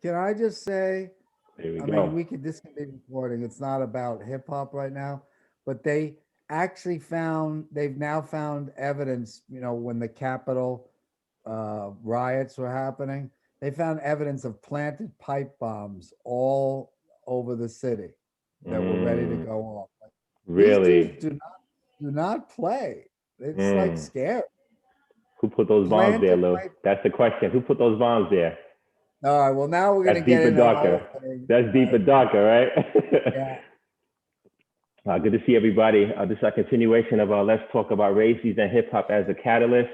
Can I just say, There we I mean, go. this can be recording. It's not about hip hop right now, but they actually they've now found evidence, when the Capitol riots were happening, they found evidence of planted pipe bombs all over the city that were ready to Mm, go off. Like, these dudes really? do not play. It's like Mm. scary. Who put those bombs there, Planted Lou? pipe. That's the question. Who put those bombs there? All right. Well, now we're gonna That's get deeper, into the darker. whole thing. That's deeper, darker, right? Yeah. Good to see everybody. This is a continuation of Let's Talk About Races and Hip Hop as a Catalyst.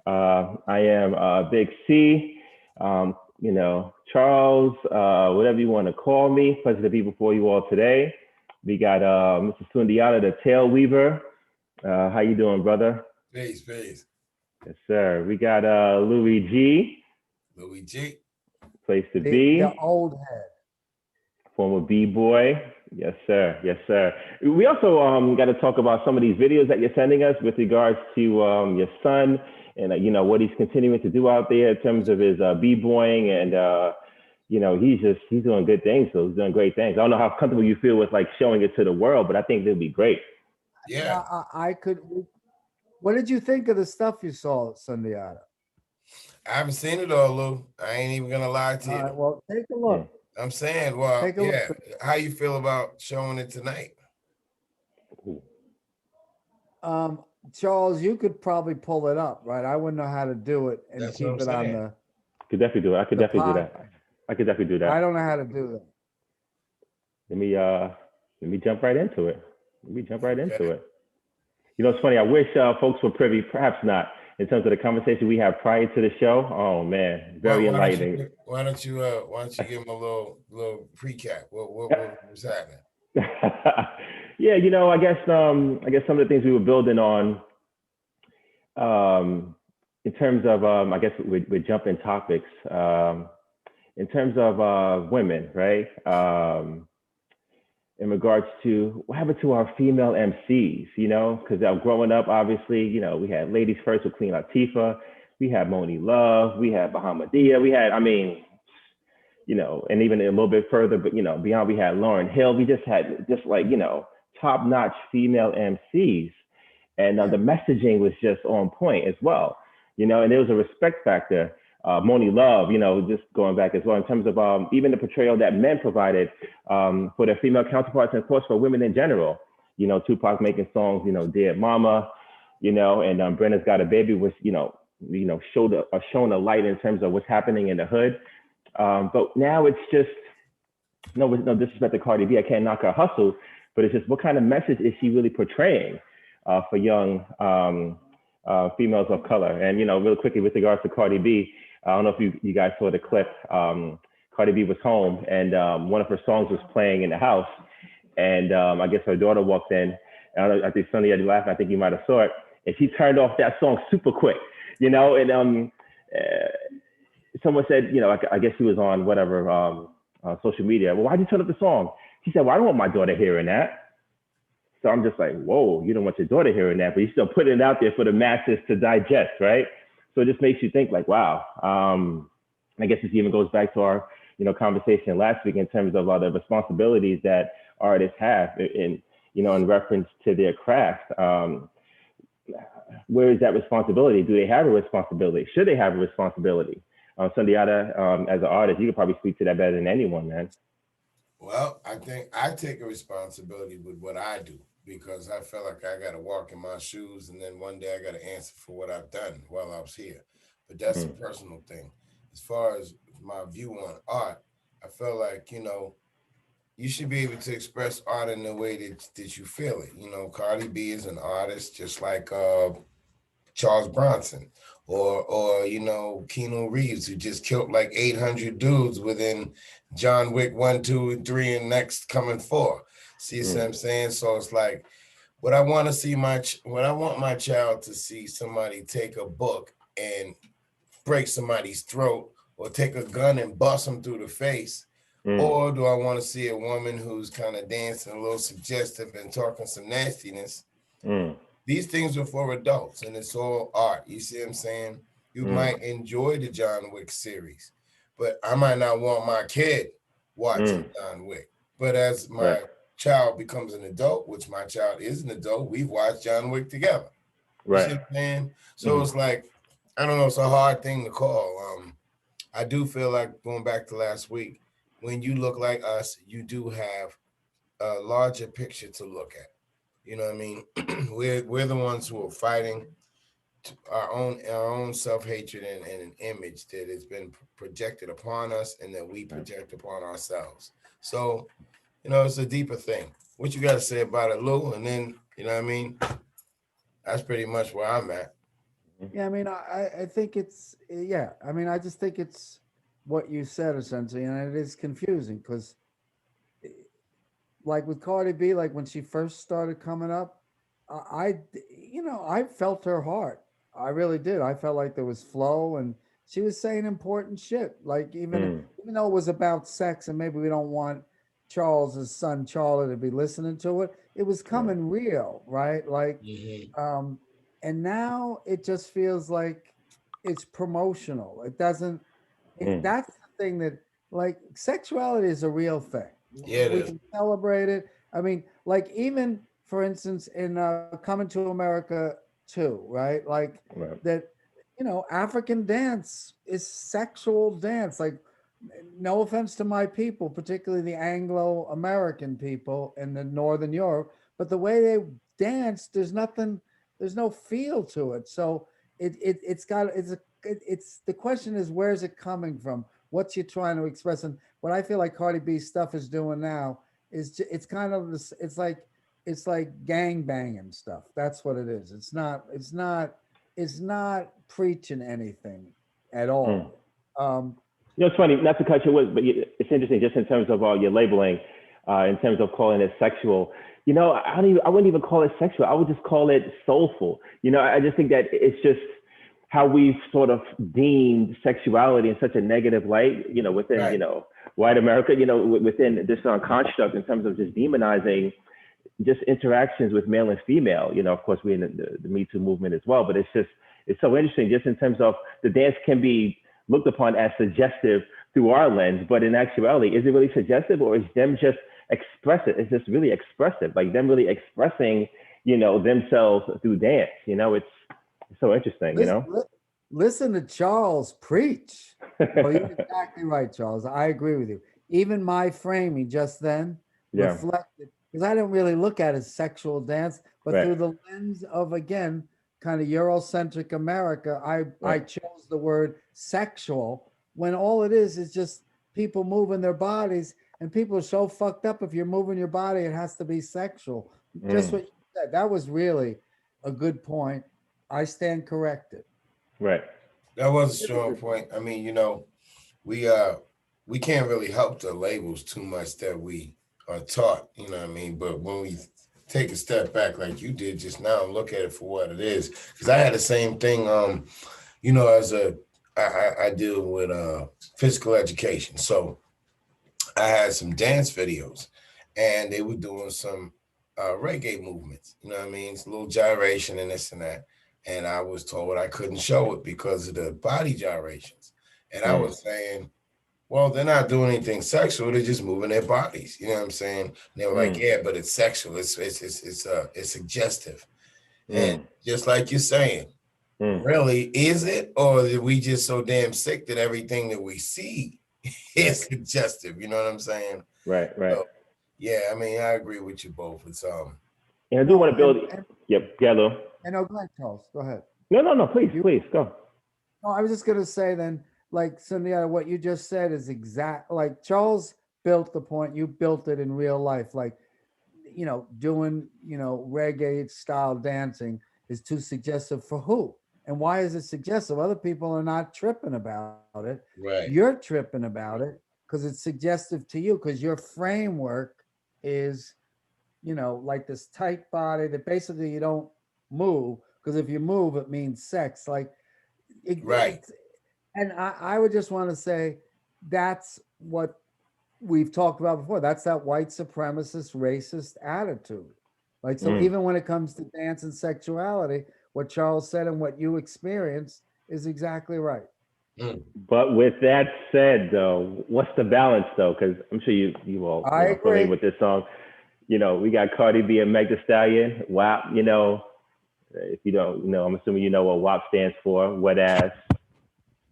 I am Big C, Charles, whatever you want to call me. Pleasure to be before you all today. We got Mr. Sundiata, the Tail Weaver. How you doing, brother? Peace, peace. Yes, sir. We got Louis G, Louis G. place to The be. old head. Former B-boy. Yes, sir. Yes, sir. We also got to talk about some of these videos that you're sending us with regards to your son and, what he's continuing to do out there in terms of his B-boying. And, he's doing good things. So he's doing great things. I don't know how comfortable you feel with like showing it to the world, but I think it'll be great. Yeah. I could. What did you think of the stuff you saw, Sundiata? I haven't seen it all, Lou. I ain't even gonna lie to All you. right. Well, take a Mm. look. I'm saying, well, Take a yeah. look. How you feel about showing it tonight? Um, Charles, you could probably pull it up, right? I wouldn't know how to do it and That's what I'm keep it on saying. Could definitely do it. I could the definitely do pod. that. I could definitely do I that. don't know how to do that. Let me jump right into it. Let me jump right Okay. into it. It's funny. I wish folks were privy, perhaps not, in terms of the conversation we had prior to the show. Oh man, Why, very why don't enlightening. you why don't you give him a little recap? What was happening? Yeah, I guess some of the things we were building on, in terms of, I guess we jump in topics, in terms of women, right? In regards to what happened to our female MCs, because growing up, obviously, we had Ladies First with Queen Latifah, we had Moni Love, we had Bahamadia, we had, and even a little bit further, but beyond, we had Lauryn Hill. We just had top-notch female MCs, and Yeah. the messaging was just on point as well. And there was a respect factor. Moni Love, just going back as well in terms of even the portrayal that men provided for their female counterparts, and of course for women in general. Tupac making songs, "Dear Mama," and Brenda's Got a Baby was, shown a light in terms of what's happening in the hood. But now it's just no disrespect to Cardi B. I can't knock her hustle, but it's just what kind of message is she really portraying for young females of color? And real quickly with regards to Cardi B, I don't know if you guys saw the clip. Cardi B was home and one of her songs was playing in the house, and I guess her daughter walked in. And I don't know, I think Sunday had laughed. I think you might have saw it, and she turned off that song super quick, and someone said, I guess she was on whatever social media. Well, why'd you turn up the song? She said, well, I don't want my daughter hearing that. So I'm just like, whoa, you don't want your daughter hearing that, but you still putting it out there for the masses to digest, right? So it just makes you think like, wow. I guess this even goes back to our, conversation last week in terms of the responsibilities that artists have in reference to their craft. Where is that responsibility? Do they have a responsibility? Should they have a responsibility? Sundiata, as an artist, you could probably speak to that better than anyone, man. Well, I think I take a responsibility with what I do because I feel like I got to walk in my shoes, and then one day I got to answer for what I've done while I was here. But that's a Mm, personal thing. As far as my view on art, I feel like you should be able to express art in the way that you feel it. Cardi B is an artist, just like Charles Bronson, or Keanu Reeves, who just killed like 800 dudes within John Wick 1, 2, and 3, and next coming 4. See what mm, I'm saying? So it's like what I want to see what I want my child to see somebody take a book and break somebody's throat, or take a gun and bust them through the face. mm, Or do I want to see a woman who's kind of dancing a little suggestive and talking some nastiness? mm, These things are for adults, and it's all art. You see what I'm saying? You mm, might enjoy the John Wick series, but I might not want my kid watching John Wick. But as my child becomes an adult, which my child is an adult, we've watched John Wick together. You see what I'm saying? So it's like, I don't know, it's a hard thing to call. I do feel like, going back to last week, when you look like us, you do have a larger picture to look at. You know what I mean? we're the ones who are fighting our own self-hatred and an image that has been projected upon us and that we project upon ourselves. So, you know, it's a deeper thing. What you got to say about it, Lou? And then, you know what I mean? That's pretty much where I'm at. Yeah, I mean, I think it's, yeah, I mean, I just think it's what you said essentially, and it is confusing because, like with Cardi B, like when she first started coming up, you know, I felt her heart. I really did. I felt like there was flow, and she was saying important shit. Like even though it was about sex, and maybe we don't want Charles's son Charlie to be listening to it, it was coming real, right? Like, um, and now it just feels like it's promotional. It doesn't. That's the thing that, like, sexuality is a real thing. Yeah, it We is. can celebrate it. I mean, like even for instance in Coming to America 2, right? Like that, you know, African dance is sexual dance. Like, no offense to my people, particularly the Anglo American people in the Northern Europe, but the way they dance, there's nothing, there's no feel to it. So it's got it's the question is, where's it coming from? What's you trying to express? And what I feel like Cardi B stuff is doing now is it's kind of this. It's like gang banging stuff. That's what it is. It's not preaching anything at all. You know, it's funny, not to cut you with, but it's interesting just in terms of your labeling, in terms of calling it sexual. You know, I wouldn't even call it sexual. I would just call it soulful. You know, I just think that it's just how we've sort of deemed sexuality in such a negative light, you know, within, you know, white America, you know, within this construct in terms of just demonizing just interactions with male and female. You know, of course, we're in the Me Too movement as well, but it's so interesting just in terms of the dance can be looked upon as suggestive through our lens, but in actuality, is it really suggestive, or is them just expressive? It's just really expressive, like them really expressing, you know, themselves through dance. You know, it's so interesting, you know? Listen to Charles preach. Well, you're exactly right, Charles. I agree with you. Even my framing just then reflected, because I didn't really look at it as sexual dance, but through the lens of, again, kind of Eurocentric America, I chose the word sexual when all it is just people moving their bodies, and people are so fucked up. If you're moving your body, it has to be sexual. Just what you said. That was really a good point. I stand corrected. Right. That was a strong point. I mean, you know, we can't really help the labels too much that we are taught, you know what I mean? But when we take a step back like you did just now and look at it for what it is, because I had the same thing, you know, I deal with physical education. So I had some dance videos and they were doing some reggae movements, you know what I mean? It's a little gyration and this and that. And I was told I couldn't show it because of the body gyrations. And I was saying, well, they're not doing anything sexual. They're just moving their bodies. You know what I'm saying? And they were like, yeah, but it's sexual. It's suggestive. And just like you're saying, really, is it? Or are we just so damn sick that everything that we see is suggestive? You know what I'm saying? Right. So, yeah, I mean, I agree with you both. It's And I do want to build. Lou. And no, go ahead, Charles. Go ahead. No. Please go. No, I was just gonna say then, like Sundiata, what you just said is exact. Like Charles built the point. You built it in real life. Like, you know, doing, you know, reggae style dancing is too suggestive for who? And why is it suggestive? Other people are not tripping about it. right. You're tripping about it because it's suggestive to you because your framework is, you know, like this tight body that basically you don't move, because if you move, it means sex. Like, Right. and I would just want to say that's what we've talked about before. That's that white supremacist, racist attitude. Like, so even when it comes to dance and sexuality, what Charles said and what you experienced is exactly right. Mm. But with that said, though, what's the balance, though? Because I'm sure you all I familiar agree. with this song. We got Cardi B and Meg Thee Stallion. WAP. If you don't, I'm assuming you know what WAP stands for. Wet ass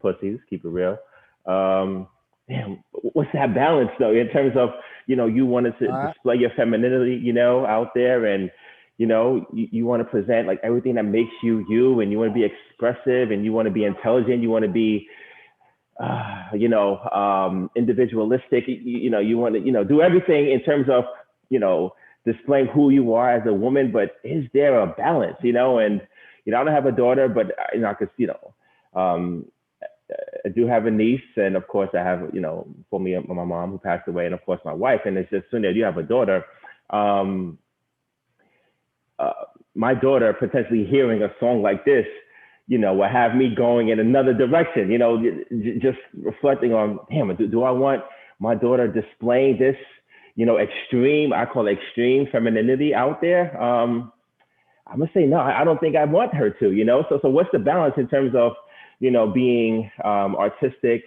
pussies. Keep it real. Damn, what's that balance though? In terms of you wanted to Uh, display your femininity, out there, and you want to present like everything that makes you you, and you want to be expressive, and you want to be intelligent. You want to be individualistic. You want to, do everything in terms of, displaying who you are as a woman. But is there a balance, And, I don't have a daughter, but, I could, um, I do have a niece. And of course I have, for me, my mom who passed away, and of course my wife. And it's just soon that you have a daughter, um, my daughter potentially hearing a song like this, will have me going in another direction, just reflecting on, damn, do I want my daughter displaying this, extreme, I call it extreme femininity out there? I'm gonna say no, I don't think I want her to, So what's the balance in terms of, being artistic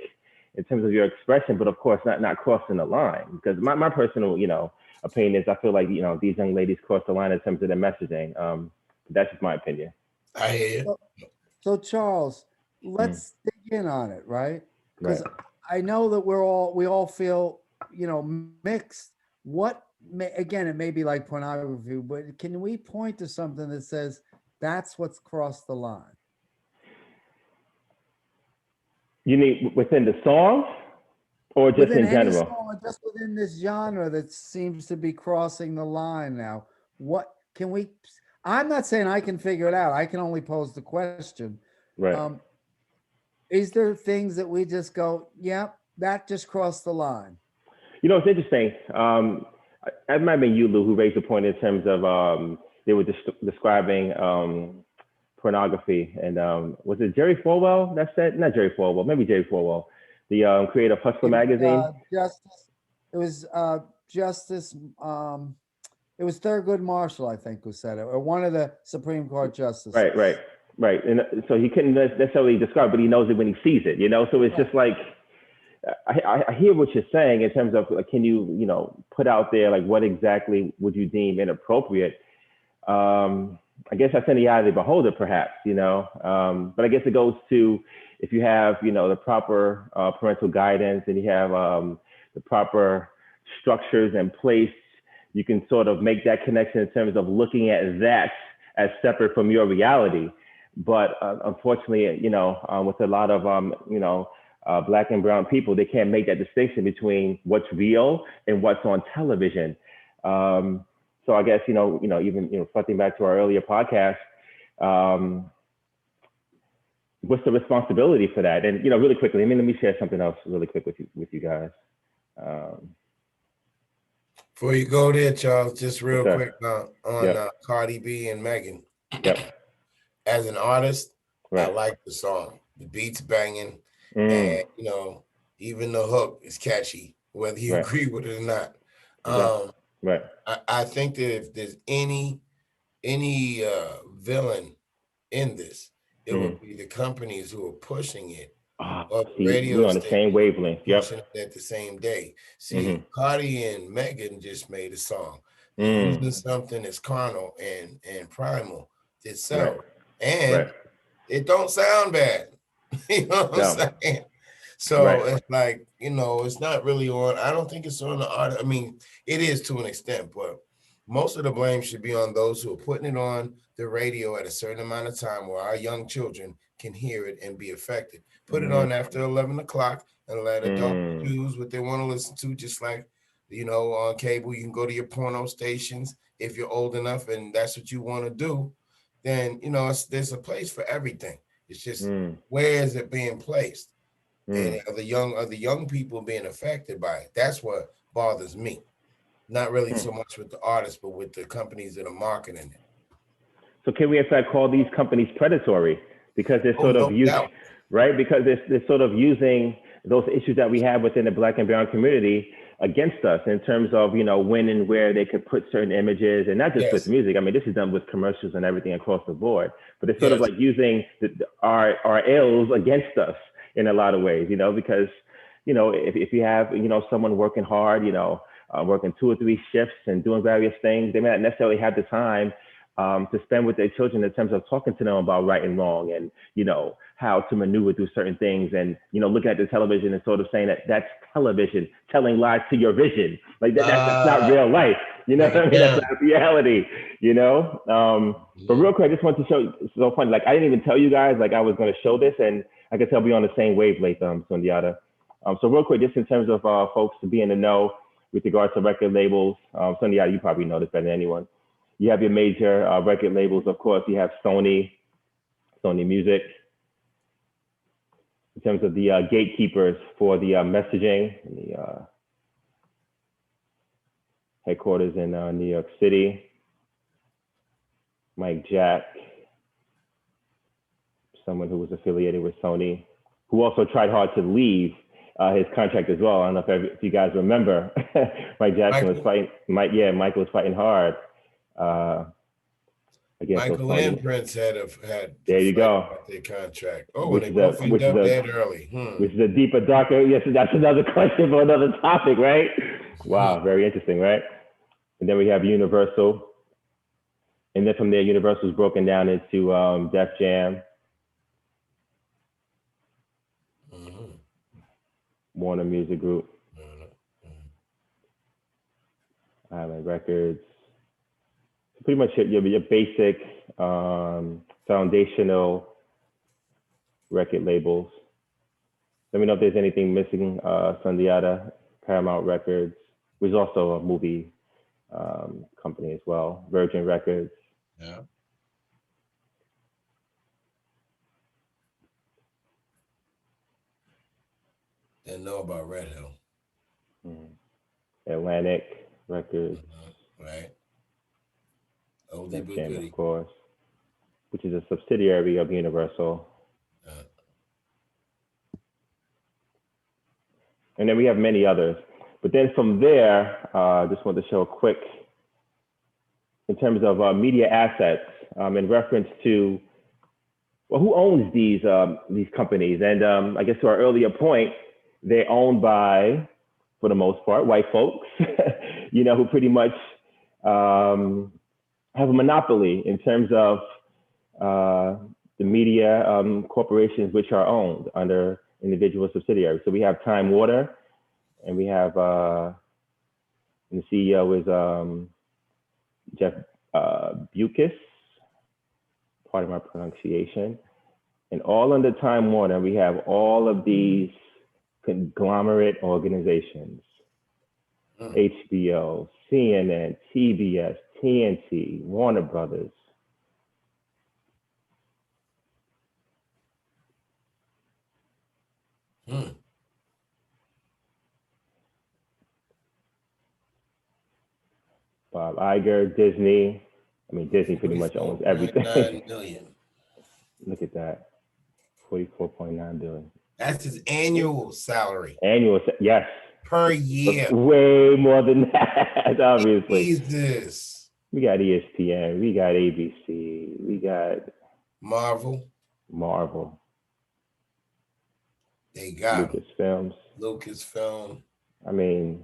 in terms of your expression, but of course not crossing the line? Because my personal, opinion is I feel like, these young ladies cross the line in terms of their messaging. That's just my opinion. I hear you. So Charles, Mm, let's dig in on it, right? right. Because I know that we all feel, mixed. Again, it may be like pornography, but can we point to something that says that's what's crossed the line? You mean within the song or just Within in any general? song, just within this genre that seems to be crossing the line now. What can we? I'm not saying I can figure it out. I can only pose the question. Right. Um, is there things that we just go, yeah, that just crossed the line? It's interesting. It might have been you, Lou, who raised the point in terms of they were describing pornography. And was it Jerry Falwell that said? Not Jerry Falwell, maybe Jerry Falwell, the creator of Hustler It was magazine. Justice. It was Justice. It was Thurgood Marshall, I think, who said it, or one of the Supreme Court justices. Right. And so he couldn't necessarily describe, but he knows it when he sees it. So it's just like, I hear what you're saying in terms of like, can you, put out there like what exactly would you deem inappropriate? I guess that's in the eye of the beholder, perhaps, but I guess it goes to if you have, the proper parental guidance, and you have the proper structures in place, you can sort of make that connection in terms of looking at that as separate from your reality. But unfortunately, with a lot of, Black and brown people, they can't make that distinction between what's real and what's on television. So I guess, even, reflecting back to our earlier podcast, what's the responsibility for that? And, really quickly, let me share something else really quick with you guys. Before you go there, Charles, just real Yes, quick on Cardi B and Megan. Yep. As an artist, I Right. like the song. The beat's banging, Mm, and even the hook is catchy, whether you right. agree with it or not. Okay. Right. I think that if there's any villain in this, it Mm. would be the companies who are pushing it, Ah, or the see, we're radio on the same stations wavelength. Yep. pushing it at the same day. Mm-hmm. See, Cardi and Megan just made a song. They're Mm. using something that's carnal and primal Right. itself, and Right. it don't sound bad. You know what No. I'm saying? So Right. it's like, it's not really on. I don't think it's on the art. I mean, it is to an extent, but most of the blame should be on those who are putting it on the radio at a certain amount of time where our young children can hear it and be affected. Put it Mm. on after 11 o'clock and let adults Mm. choose what they want to listen to, just like, on cable, you can go to your porno stations if you're old enough and that's what you want to do. Then, there's a place for everything. It's just, Mm. where is it being placed? Mm. And are the young people being affected by it? That's what bothers me. Not really so much with the artists, but with the companies that are marketing it. So can we in fact call these companies predatory because they're Oh, sort of no using, doubt. right? Because they're sort of using those issues that we have within the Black and brown community against us in terms of, when and where they could put certain images, and not just with Yes. music. I mean, this is done with commercials and everything across the board, but it's sort of Yes. like using our ills against us, in a lot of ways, you know, because, you know, if you have, you know, someone working hard, you know, working 2 or 3 shifts and doing various things, they may not necessarily have the time to spend with their children in terms of talking to them about right and wrong and, you know, how to maneuver through certain things and, you know, looking at the television and sort of saying that that's television, telling lies to your vision. Like that's not real life. You know what I mean? That's not reality, you know? But real quick, I just want to show you, it's so funny. Like, I didn't even tell you guys, like, I was going to show this, and I could tell we're on the same wavelength, Sundiata. So real quick, just in terms of folks to be in the know with regards to record labels, Sundiata, you probably know this better than anyone. You have your major record labels, of course. You have Sony Music. In terms of the gatekeepers for the messaging, the headquarters in New York City, Mike Jack, someone who was affiliated with Sony, who also tried hard to leave his contract as well. I don't know if you guys remember, Mike Jackson was fighting. Michael was fighting hard. Michael and Prince had there you go their contract. Oh, when they both ended up dead early. Which is a deeper, darker. Yes, that's another question for another topic, right? Wow, very interesting, right? And then we have Universal, and then from there, Universal is broken down into Def Jam, Warner Music Group, Island Records. Pretty much your basic foundational record labels. Let me know if there's anything missing. Sundiata, Paramount Records, which is also a movie company as well. Virgin Records. Yeah. Didn't know about Red Hill. Atlantic Records. Right. Def Jam, of course, which is a subsidiary of Universal. And then we have many others. But then from there, I just wanted to show a quick, in terms of media assets, in reference to, well, who owns these companies? And I guess to our earlier point, they're owned by, for the most part, white folks, you know, who pretty much have a monopoly in terms of the media corporations which are owned under individual subsidiaries. So we have Time Warner, and we have, and the CEO is Jeff Bewkes, part of my pronunciation. And all under Time Warner, we have all of these conglomerate organizations, HBO, CNN, TBS, TNT, Warner Brothers. Bob Iger, Disney. I mean, Disney pretty much owns everything. 9 million. Look at that, 44.9 billion. That's his annual salary. Yes. Per year. But way more than that, obviously. Jesus. We got ESPN, we got ABC, we got Marvel. They got Lucasfilm. I mean,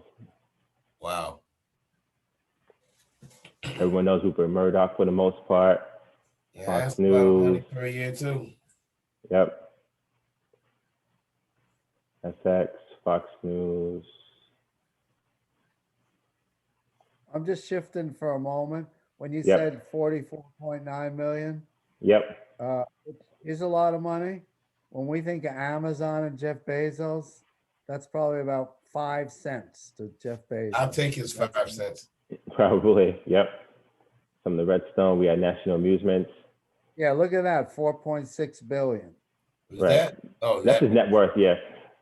wow. Everyone knows Rupert Murdoch for the most part. Yeah, Fox News. A lot of money per year too. Yep. FX, Fox News. I'm just shifting for a moment. When you said 44.9 million. Yep. Is a lot of money. When we think of Amazon and Jeff Bezos, that's probably about 5 cents to Jeff Bezos. I'll take his 5 cents. Probably, yep. From the Redstone, we had National Amusements. Yeah, look at that, 4.6 billion. Right. That's his net worth, yeah.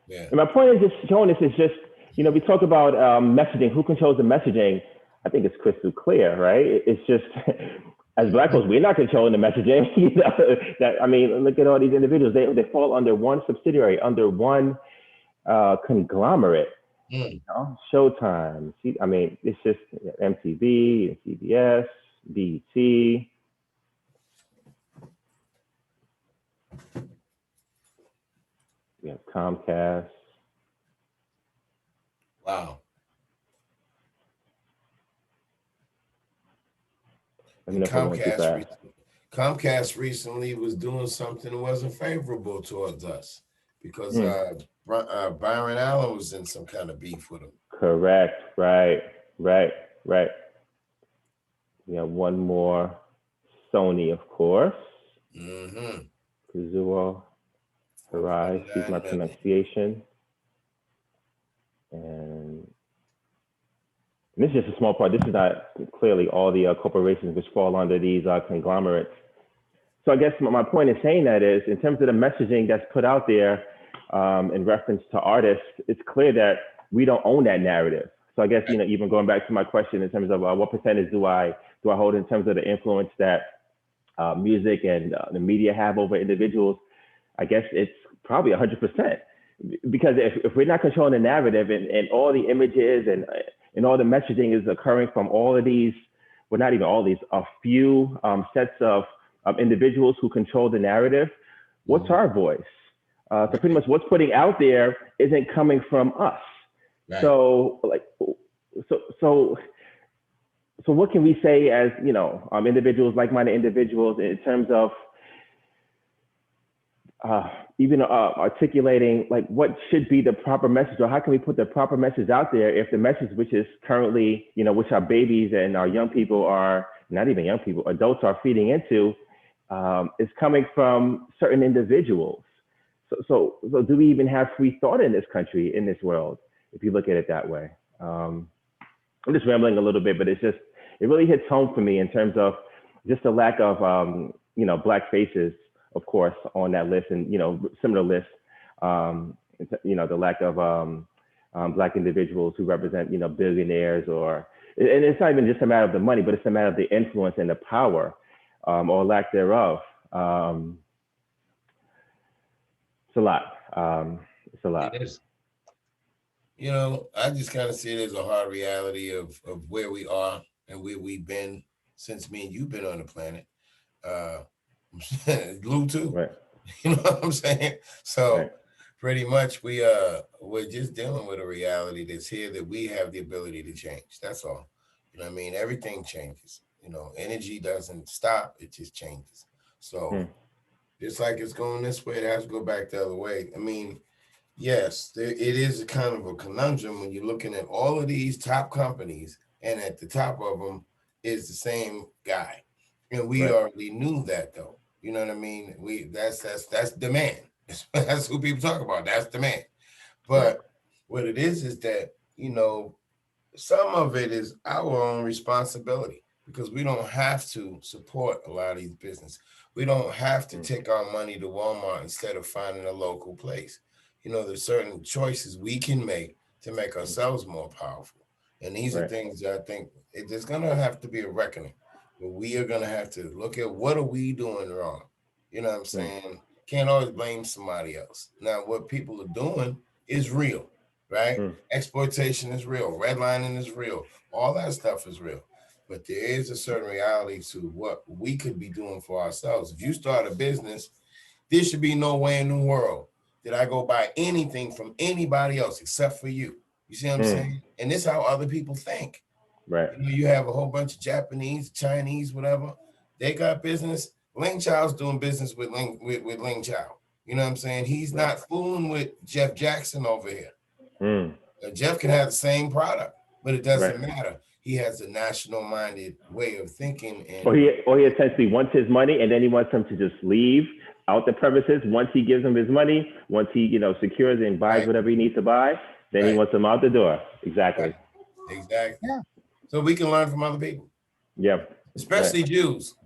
And my point is just showing this is just, you know, we talk about messaging, who controls the messaging. I think it's crystal clear, right? It's just, as Black folks, we're not controlling the messaging. You know, I mean, look at all these individuals. They fall under one subsidiary, under one conglomerate. You know, Showtime. I mean, it's just MTV and CBS, BET. We have Comcast. Wow. Let me know if I went too fast. Comcast recently was doing something that wasn't favorable towards us because Byron Allen was in some kind of beef with him. Correct. Right. We have one more. Sony, of course. Mm-hmm. Kazuo Hirai, excuse my pronunciation. And this is just a small part. This is not clearly all the corporations which fall under these conglomerates. So I guess my point in saying that is, in terms of the messaging that's put out there in reference to artists, it's clear that we don't own that narrative. So I guess, you know, even going back to my question in terms of what percentage do I hold in terms of the influence that music and the media have over individuals, I guess it's probably 100%. Because if we're not controlling the narrative and all the images and all the messaging is occurring from all of these, well, not even all these, a few sets of individuals who control the narrative, what's our voice? So pretty much what's putting out there isn't coming from us. Right. So what can we say as, you know, individuals, like-minded individuals, in terms of even articulating like what should be the proper message, or how can we put the proper message out there if the message which is currently, you know, which our babies and our young people are, not even young people, adults are feeding into, is coming from certain individuals. So do we even have free thought in this country, in this world, if you look at it that way? I'm just rambling a little bit, but it really hits home for me in terms of just the lack of, you know, Black faces, of course, on that list, and, you know, similar lists, you know, the lack of Black individuals who represent, you know, billionaires, or, and it's not even just a matter of the money, but it's a matter of the influence and the power, or lack thereof. It's a lot. It's a lot. It is. You know, I just kind of see it as a hard reality of where we are and where we've been since me and you've been on the planet. Lew too. Right. You know what I'm saying? So right. Pretty much we're just dealing with a reality that's here that we have the ability to change. That's all. You know what I mean? Everything changes. You know, energy doesn't stop, it just changes. So just like it's going this way, it has to go back the other way. I mean, yes, it is a kind of a conundrum when you're looking at all of these top companies, and at the top of them is the same guy. And we already knew that, though. You know what I mean? That's demand. That's who people talk about. That's demand. But what it is that, you know, some of it is our own responsibility, because we don't have to support a lot of these businesses. We don't have to take our money to Walmart instead of finding a local place. You know, there's certain choices we can make to make ourselves more powerful. And these are things that I think there's going to have to be a reckoning. But we are going to have to look at what are we doing wrong. You know what I'm saying? Can't always blame somebody else. Now, what people are doing is real, right? Exploitation is real. Redlining is real. All that stuff is real. But there is a certain reality to what we could be doing for ourselves. If you start a business, there should be no way in the world that I go buy anything from anybody else except for you. You see what I'm saying? And this is how other people think. Right. You know, you have a whole bunch of Japanese, Chinese, whatever. They got business. Ling Chao's doing business with Ling Chao. You know what I'm saying? He's not fooling with Jeff Jackson over here. Jeff can have the same product, but it doesn't matter. He has a national-minded way of thinking. And or he essentially wants his money, and then he wants him to just leave out the premises. Once he gives him his money, once he, you know, secures and buys whatever he needs to buy, then he wants him out the door. Exactly. Exactly. Yeah. So we can learn from other people. Yeah. Especially Jews.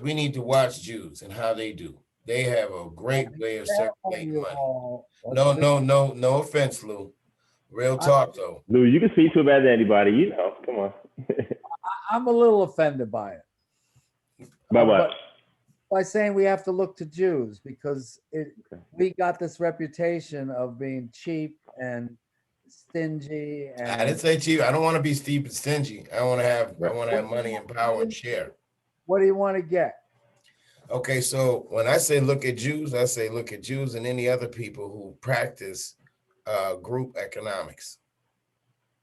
We need to watch Jews and how they do. They have a great way of circulating money. No offense, Lew. Real talk, though. Lew, you can speak to him as anybody, you know. Come on. I'm a little offended by it. By what? By saying we have to look to Jews, because we got this reputation of being cheap and stingy. And I didn't say cheap. I don't want to be steep and stingy. I want to have money and power and share. What do you want to get? Okay, so when I say look at Jews, I say look at Jews and any other people who practice group economics.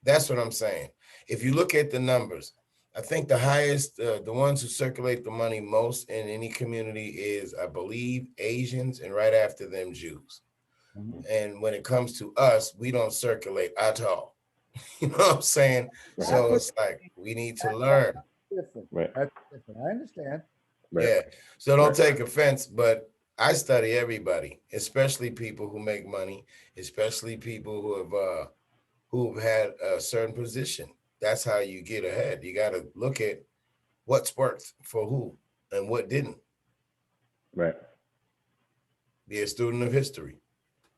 That's what I'm saying. If you look at the numbers, I think the highest, the ones who circulate the money most in any community is, I believe, Asians, and right after them, Jews. Mhm. And when it comes to us, we don't circulate at all. You know what I'm saying? Right. So it's like we need to learn. Different. Right. That's different. I understand. Right. Yeah. So don't Right. take offense, but I study everybody, especially people who make money, especially people who've had a certain position. That's how you get ahead. You got to look at what's worked for who and what didn't. Right. Be a student of history.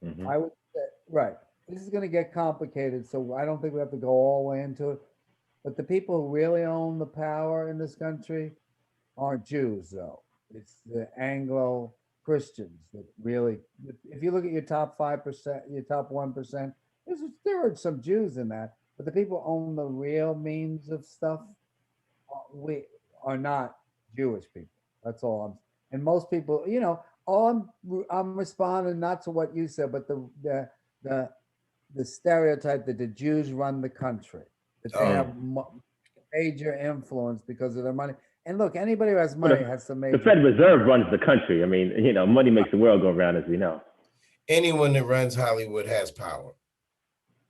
Mm-hmm. I would say, right. This is going to get complicated, so I don't think we have to go all the way into it. But the people who really own the power in this country aren't Jews, though. It's the Anglo Christians that really. If you look at your top 5%, your top 1%, there are some Jews in that, but the people who own the real means of stuff, we are not Jewish people. That's all I'm. And most people, all I'm responding not to what you said, but the the stereotype that the Jews run the country, that they Oh, have major influence because of their money. And look, anybody who has Well, money has some the major. Fed Reserve runs the country. I mean, money makes the world go round, as we know. anyone that runs Hollywood has power.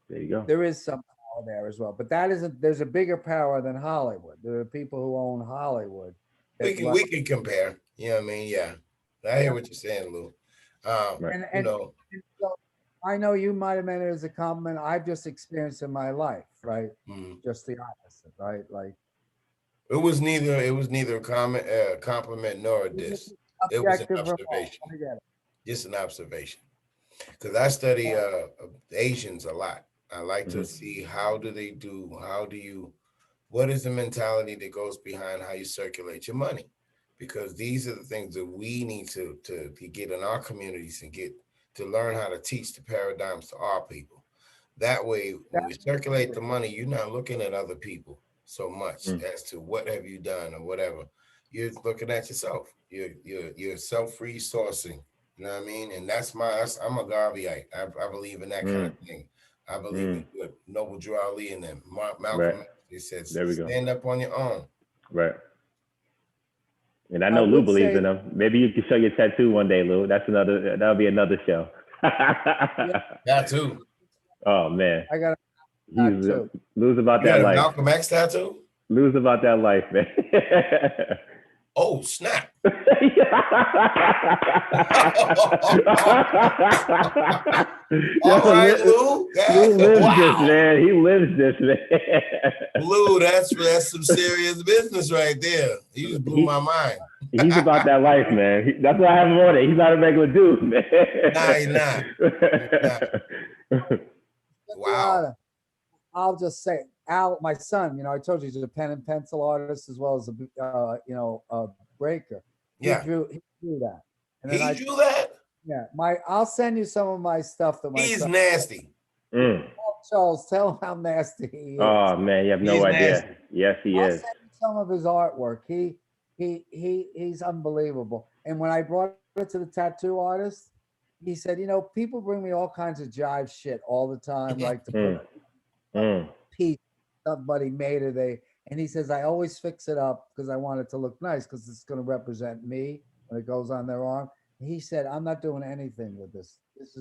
There you go. There is some power there as well, but that isn't. There's a bigger power than Hollywood. There are people who own Hollywood We that can run. we can compare. You know what I mean? Yeah. I hear what you're saying, Lou. Right. And You and, know, and so I know you might have meant it as a compliment. I've just experienced in my life, right? mm, Just the opposite, right? Like it was neither a comment, compliment nor a it's just diss. It was an objective remark. observation. I get it. Just an observation. Because I study Yeah. Asians a lot. I like to Mm-hmm. see what is the mentality that goes behind how you circulate your money? Because these are the things that we need to get in our communities and get to learn how to teach the paradigms to our people. That way, when we circulate the money, you're not looking at other people so much Mm. as to what have you done or whatever. You're looking at yourself. You're self-resourcing. You know what I mean? And I'm a Garveyite. I believe in that kind of Mm. thing. I believe Mm. in what Noble Drew Ali and them, Right. Malcolm X. They said, There we go. stand up on your own. Right. And I I know Lou would believes say, in them. Maybe you can show your tattoo one day, Lou. That'll be another show. yeah, That too. Oh man, I got he's that too. Lou's about You got that a life. Malcolm X tattoo? Lou's about that life, man. Oh, snap. All Yo, right, Lou. Lou lives this, Wow. man. He lives this, man. Lou, that's some serious business right there. You just blew my mind. He's about that life, man. That's why I have him on it. He's not a regular dude, man. Nah, he's not. He's not. Wow. I'll just say, Al, my son, I told you he's a pen and pencil artist as well as a breaker. Yeah. He drew that, and then He drew that? I'll send you some of my stuff that my He's son. nasty. Mm. Charles, tell him how nasty he is. Oh man, you have no He's idea. nasty. Yes, he I'll is. send you some of his artwork. He's unbelievable. And when I brought it to the tattoo artist, he said, people bring me all kinds of jive shit all the time, like to put Mm. piece somebody made it. And he says, I always fix it up because I want it to look nice because it's going to represent me when it goes on their arm. He said, I'm not doing anything with this. This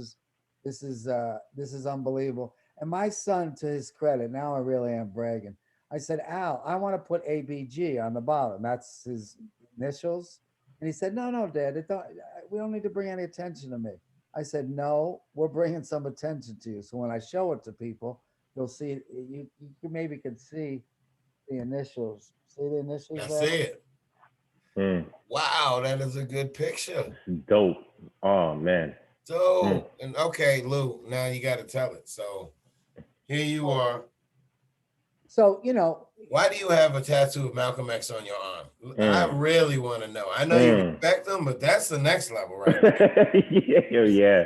is unbelievable. And my son, to his credit, now I really am bragging. I said, Al, I want to put ABG on the bottom. That's his initials. And he said, no, Dad, we don't need to bring any attention to me. I said, no, we're bringing some attention to you. So when I show it to people, you'll see, you maybe could see the initials. See the initials I there? see it. Mm. Wow, that is a good picture. Dope. Oh man. So, and okay, Lou, now you got to tell it. So here you are. So, Why do you have a tattoo of Malcolm X on your arm? I really want to know. I know you respect him, but that's the next level, right? Yeah.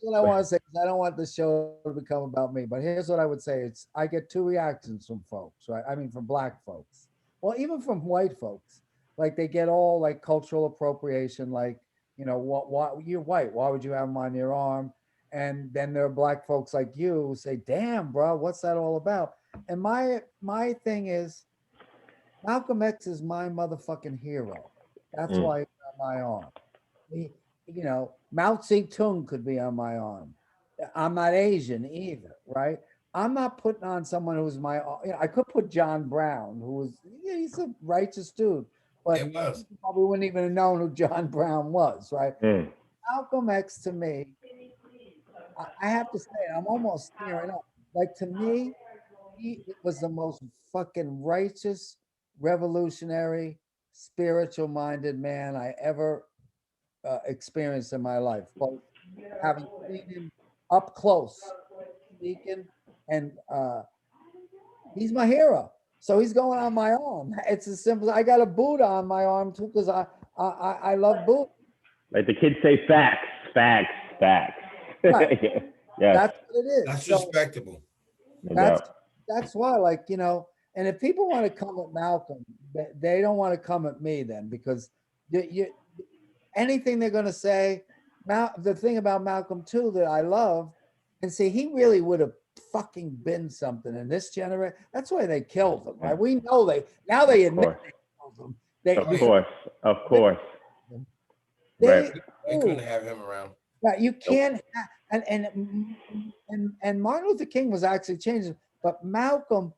what I want to say is I don't want the show to become about me, but here's what I would say. I get two reactions from folks, right? I mean, from black folks. Well, even from white folks. like they get all like cultural appropriation, like, what you're white, why would you have them on your arm? And then there are black folks like you who say, damn, bro, what's that all about? And my thing is, Malcolm X is my motherfucking hero. That's Mm. why he's on my arm. He, Mao Zedong could be on my arm. I'm not Asian either, right? I'm not putting on someone who's I could put John Brown, who was, yeah, he's a righteous dude, but It was. you probably wouldn't even have known who John Brown was, right? Mm. Malcolm X to me, I have to say, I'm almost tearing up. Like to me, he was the most fucking righteous, revolutionary, spiritual minded man I ever experienced in my life. Both having seen him up close, speaking, and he's my hero. So he's going on my arm. It's as simple. I got a Buddha on my arm too because I love Buddha. Like the kids say, facts, facts, facts. Right. Yeah. That's what it is. That's So respectable. No that's doubt. that's why, like, and if people want to come at Malcolm, they don't want to come at me then, because you anything they're going to say. The thing about Malcolm too that I love, and see, he really would have fucking been something in this generation. That's why they killed him, right? We know they admit course. they killed him. Of yeah. course, of course. They, They couldn't have him around. right, you can't. And Martin Luther King was actually changing, but Malcolm.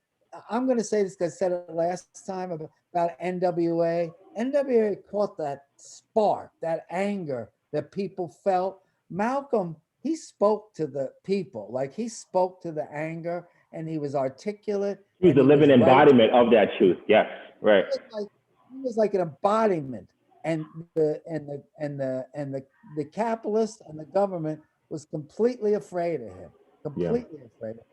I'm going to say this because I said it last time about NWA. NWA caught that spark, that anger that people felt. Malcolm, he spoke to the people, like he spoke to the anger, and he was articulate. He's and the he living was right. embodiment of that truth. Yes, right. He was like an embodiment, and the capitalist and the government was completely afraid of him, completely afraid of him.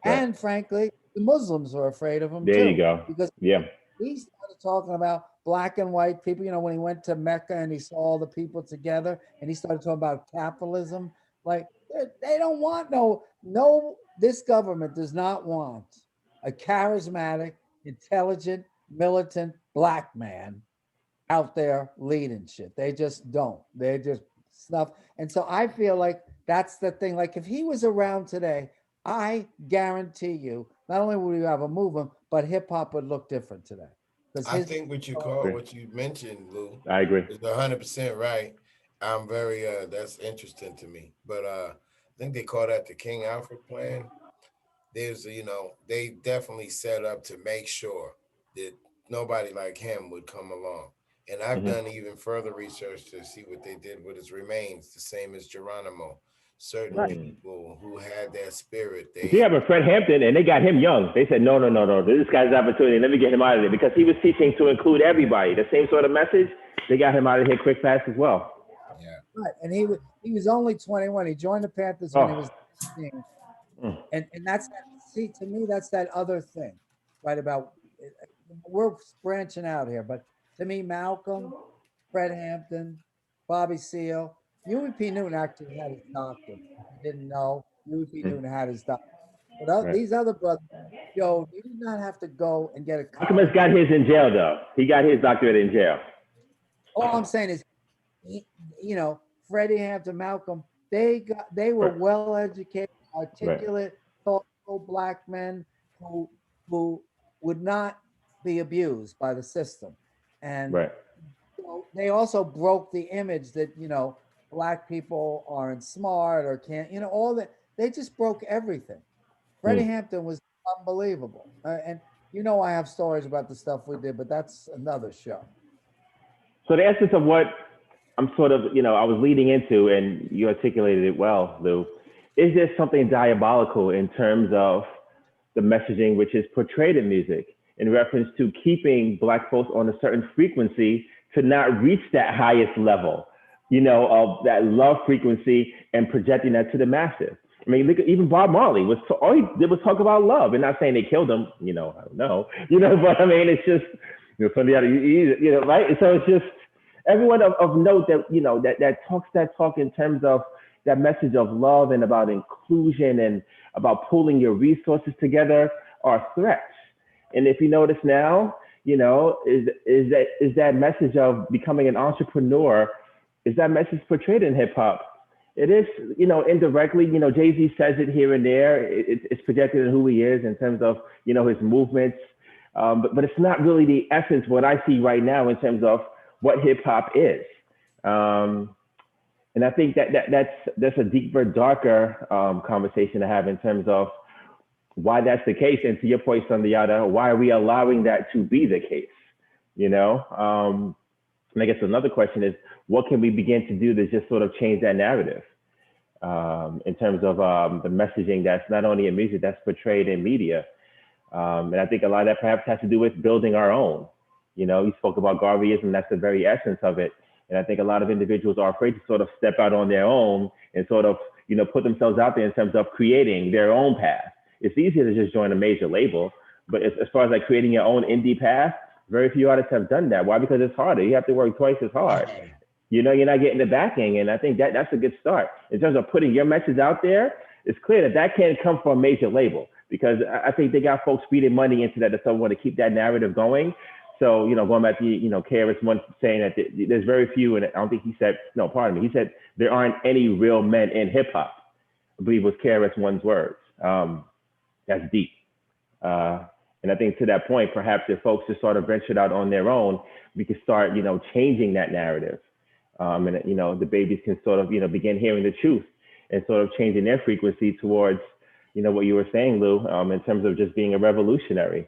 Yeah. And frankly, the Muslims were afraid of him There too. you go. Because Yeah. he started talking about black and white people, when he went to Mecca and he saw all the people together, and he started talking about capitalism. Like they don't want this government does not want a charismatic, intelligent, militant black man out there leading shit. They just don't. They just snuff. And so I feel like that's the thing. Like if he was around today, I guarantee you, not only would we have a movement, but hip hop would look different today. I think what you mentioned, Lou, I agree. is 100% right. I'm very that's interesting to me. But I think they call that the King Alfred plan. There's they definitely set up to make sure that nobody like him would come along. And I've done even further research to see what they did with his remains, the same as Geronimo. Certain people who had that spirit. You have a Fred Hampton, and they got him young. They said, no. This guy's opportunity. Let me get him out of there, because he was teaching to include everybody. The same sort of message. They got him out of here quick, fast as well. Yeah. Right, and he was only 21. He joined the Panthers when he was 16. And that's see, to me, that's that other thing, right? About we're branching out here, but to me, Malcolm, Fred Hampton, Bobby Seale, Huey P. Newton actually had his doctorate. If you didn't know, Huey P. Newton had his doctorate. But these other brothers, you did not have to go and get a. Malcolm has got his in jail, though. He got his doctorate in jail. All I'm saying is, Freddie Hampton, Malcolm, they were well educated, articulate, thoughtful black men who would not be abused by the system. And they also broke the image that black people aren't smart or can't, all that. They just broke everything. Freddie Hampton was unbelievable. And I have stories about the stuff we did, but that's another show. So the essence of what I'm sort of, I was leading into, and you articulated it well, Lou, is there something diabolical in terms of the messaging which is portrayed in music in reference to keeping black folks on a certain frequency to not reach that highest level, of that love frequency and projecting that to the masses? I mean, look at even Bob Marley all he did was talk about love, and not saying they killed him, I don't know, but I mean, it's just, Sundiata, right? So it's just everyone of note that, that talks that talk in terms of that message of love and about inclusion and about pulling your resources together are threats. And if you notice now, you know, is that message of becoming an entrepreneur, is that message portrayed in hip hop? It is, you know, indirectly, you know, Jay-Z says it here and there. It's projected in who he is in terms of, you know, his movements. But it's not really the essence, what I see right now in terms of what hip hop is. And I think that's a deeper, darker conversation to have in terms of why that's the case. And to your point, Sundiata, why are we allowing that to be the case? You know, and I guess another question is, what can we begin to do to just sort of change that narrative in terms of the messaging that's not only in music, that's portrayed in media. And I think a lot of that perhaps has to do with building our own. You know, you spoke about Garveyism, that's the very essence of it. And I think a lot of individuals are afraid to sort of step out on their own and sort of, you know, put themselves out there in terms of creating their own path. It's easier to just join a major label, but as far as like creating your own indie path, very few artists have done that. Why? Because it's harder. You have to work twice as hard. You know, you're not getting the backing. And I think that's a good start. In terms of putting your message out there, it's clear that can't come from a major label, because I think they got folks feeding money into that so want to keep that narrative going. So, you know, going back to, you know, KRS-One saying that there's very few, and I don't think he said, no, pardon me, he said there aren't any real men in hip hop. I believe it was KRS-One's words. That's deep. And I think to that point, perhaps if folks just sort of ventured out on their own, we could start, you know, changing that narrative. And, you know, the babies can sort of, you know, begin hearing the truth and sort of changing their frequency towards, you know, what you were saying, Lew, in terms of just being a revolutionary,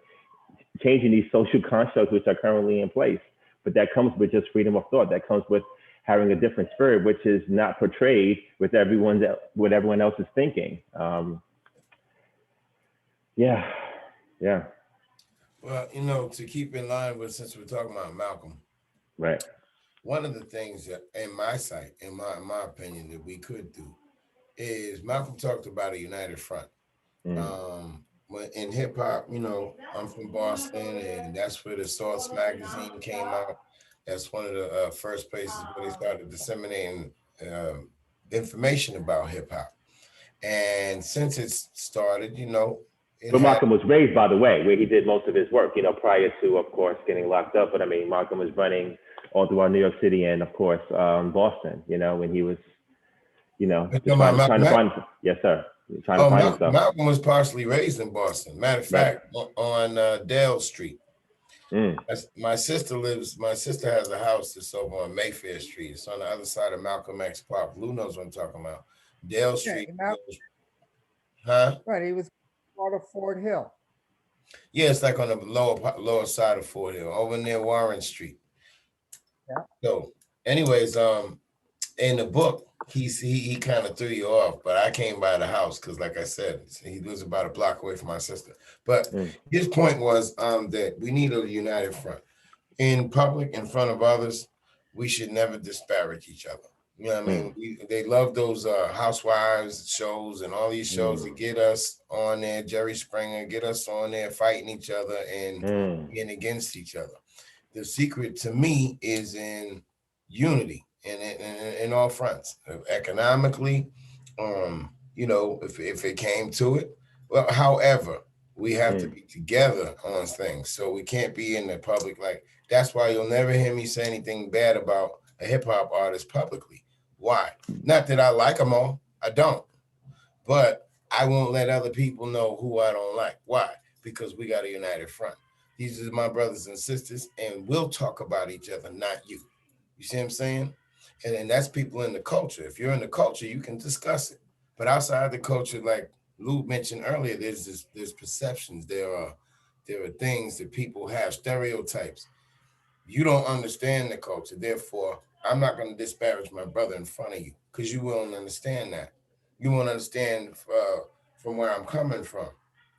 changing these social constructs which are currently in place. But that comes with just freedom of thought. That comes with having a different spirit, which is not portrayed with what everyone else is thinking. Yeah. Well, you know, to keep in line with, since we're talking about Malcolm, Right. one of the things that in my sight, in my opinion, that we could do is Malcolm talked about a united front. When in hip hop, you know, I'm from Boston, and that's where the Source magazine came out. That's one of the first places where they started disseminating um information about hip hop. And since it's started, you know, it But had Malcolm was raised, by the way, where he did most of his work, you know, prior to, of course, getting locked up. But I mean, Malcolm was running all throughout New York City and, of course, Boston, you know, when he was, you know, you know, my trying to Malcolm. find, yes, sir, trying to find himself. Malcolm was partially raised in Boston. Matter of Right. fact, on Dale Street. Mm. My sister lives. My sister has a house that's over on Mayfair Street. It's on the other side of Malcolm X Park. Lou knows what I'm talking about. Dale Yeah, Street goes, huh? right. He was part of Fort Hill. Yeah, it's like on the lower side of Fort Hill, over near Warren Street. Yeah. So, anyways, in the book, he kind of threw you off, but I came by the house because, like I said, he lives about a block away from my sister. But Mm. his point was that we need a united front in public, in front of others. We should never disparage each other. You know what I mean? They love those housewives shows and all these shows that get us on there. Jerry Springer get us on there fighting each other and being against each other. The secret to me is in unity in all fronts, economically. You know, if it came to it, well, however, we have to be together on things. So we can't be in the public like. That's why you'll never hear me say anything bad about a hip hop artist publicly. Why? Not that I like them all. I don't. But I won't let other people know who I don't like. Why? Because we got a united front. These are my brothers and sisters, and we'll talk about each other, not you. You see what I'm saying? And that's people in the culture. If you're in the culture, you can discuss it. But outside the culture, like Lou mentioned earlier, there's perceptions. There are things that people have, stereotypes. You don't understand the culture. Therefore, I'm not going to disparage my brother in front of you because you won't understand that. You won't understand from where I'm coming from.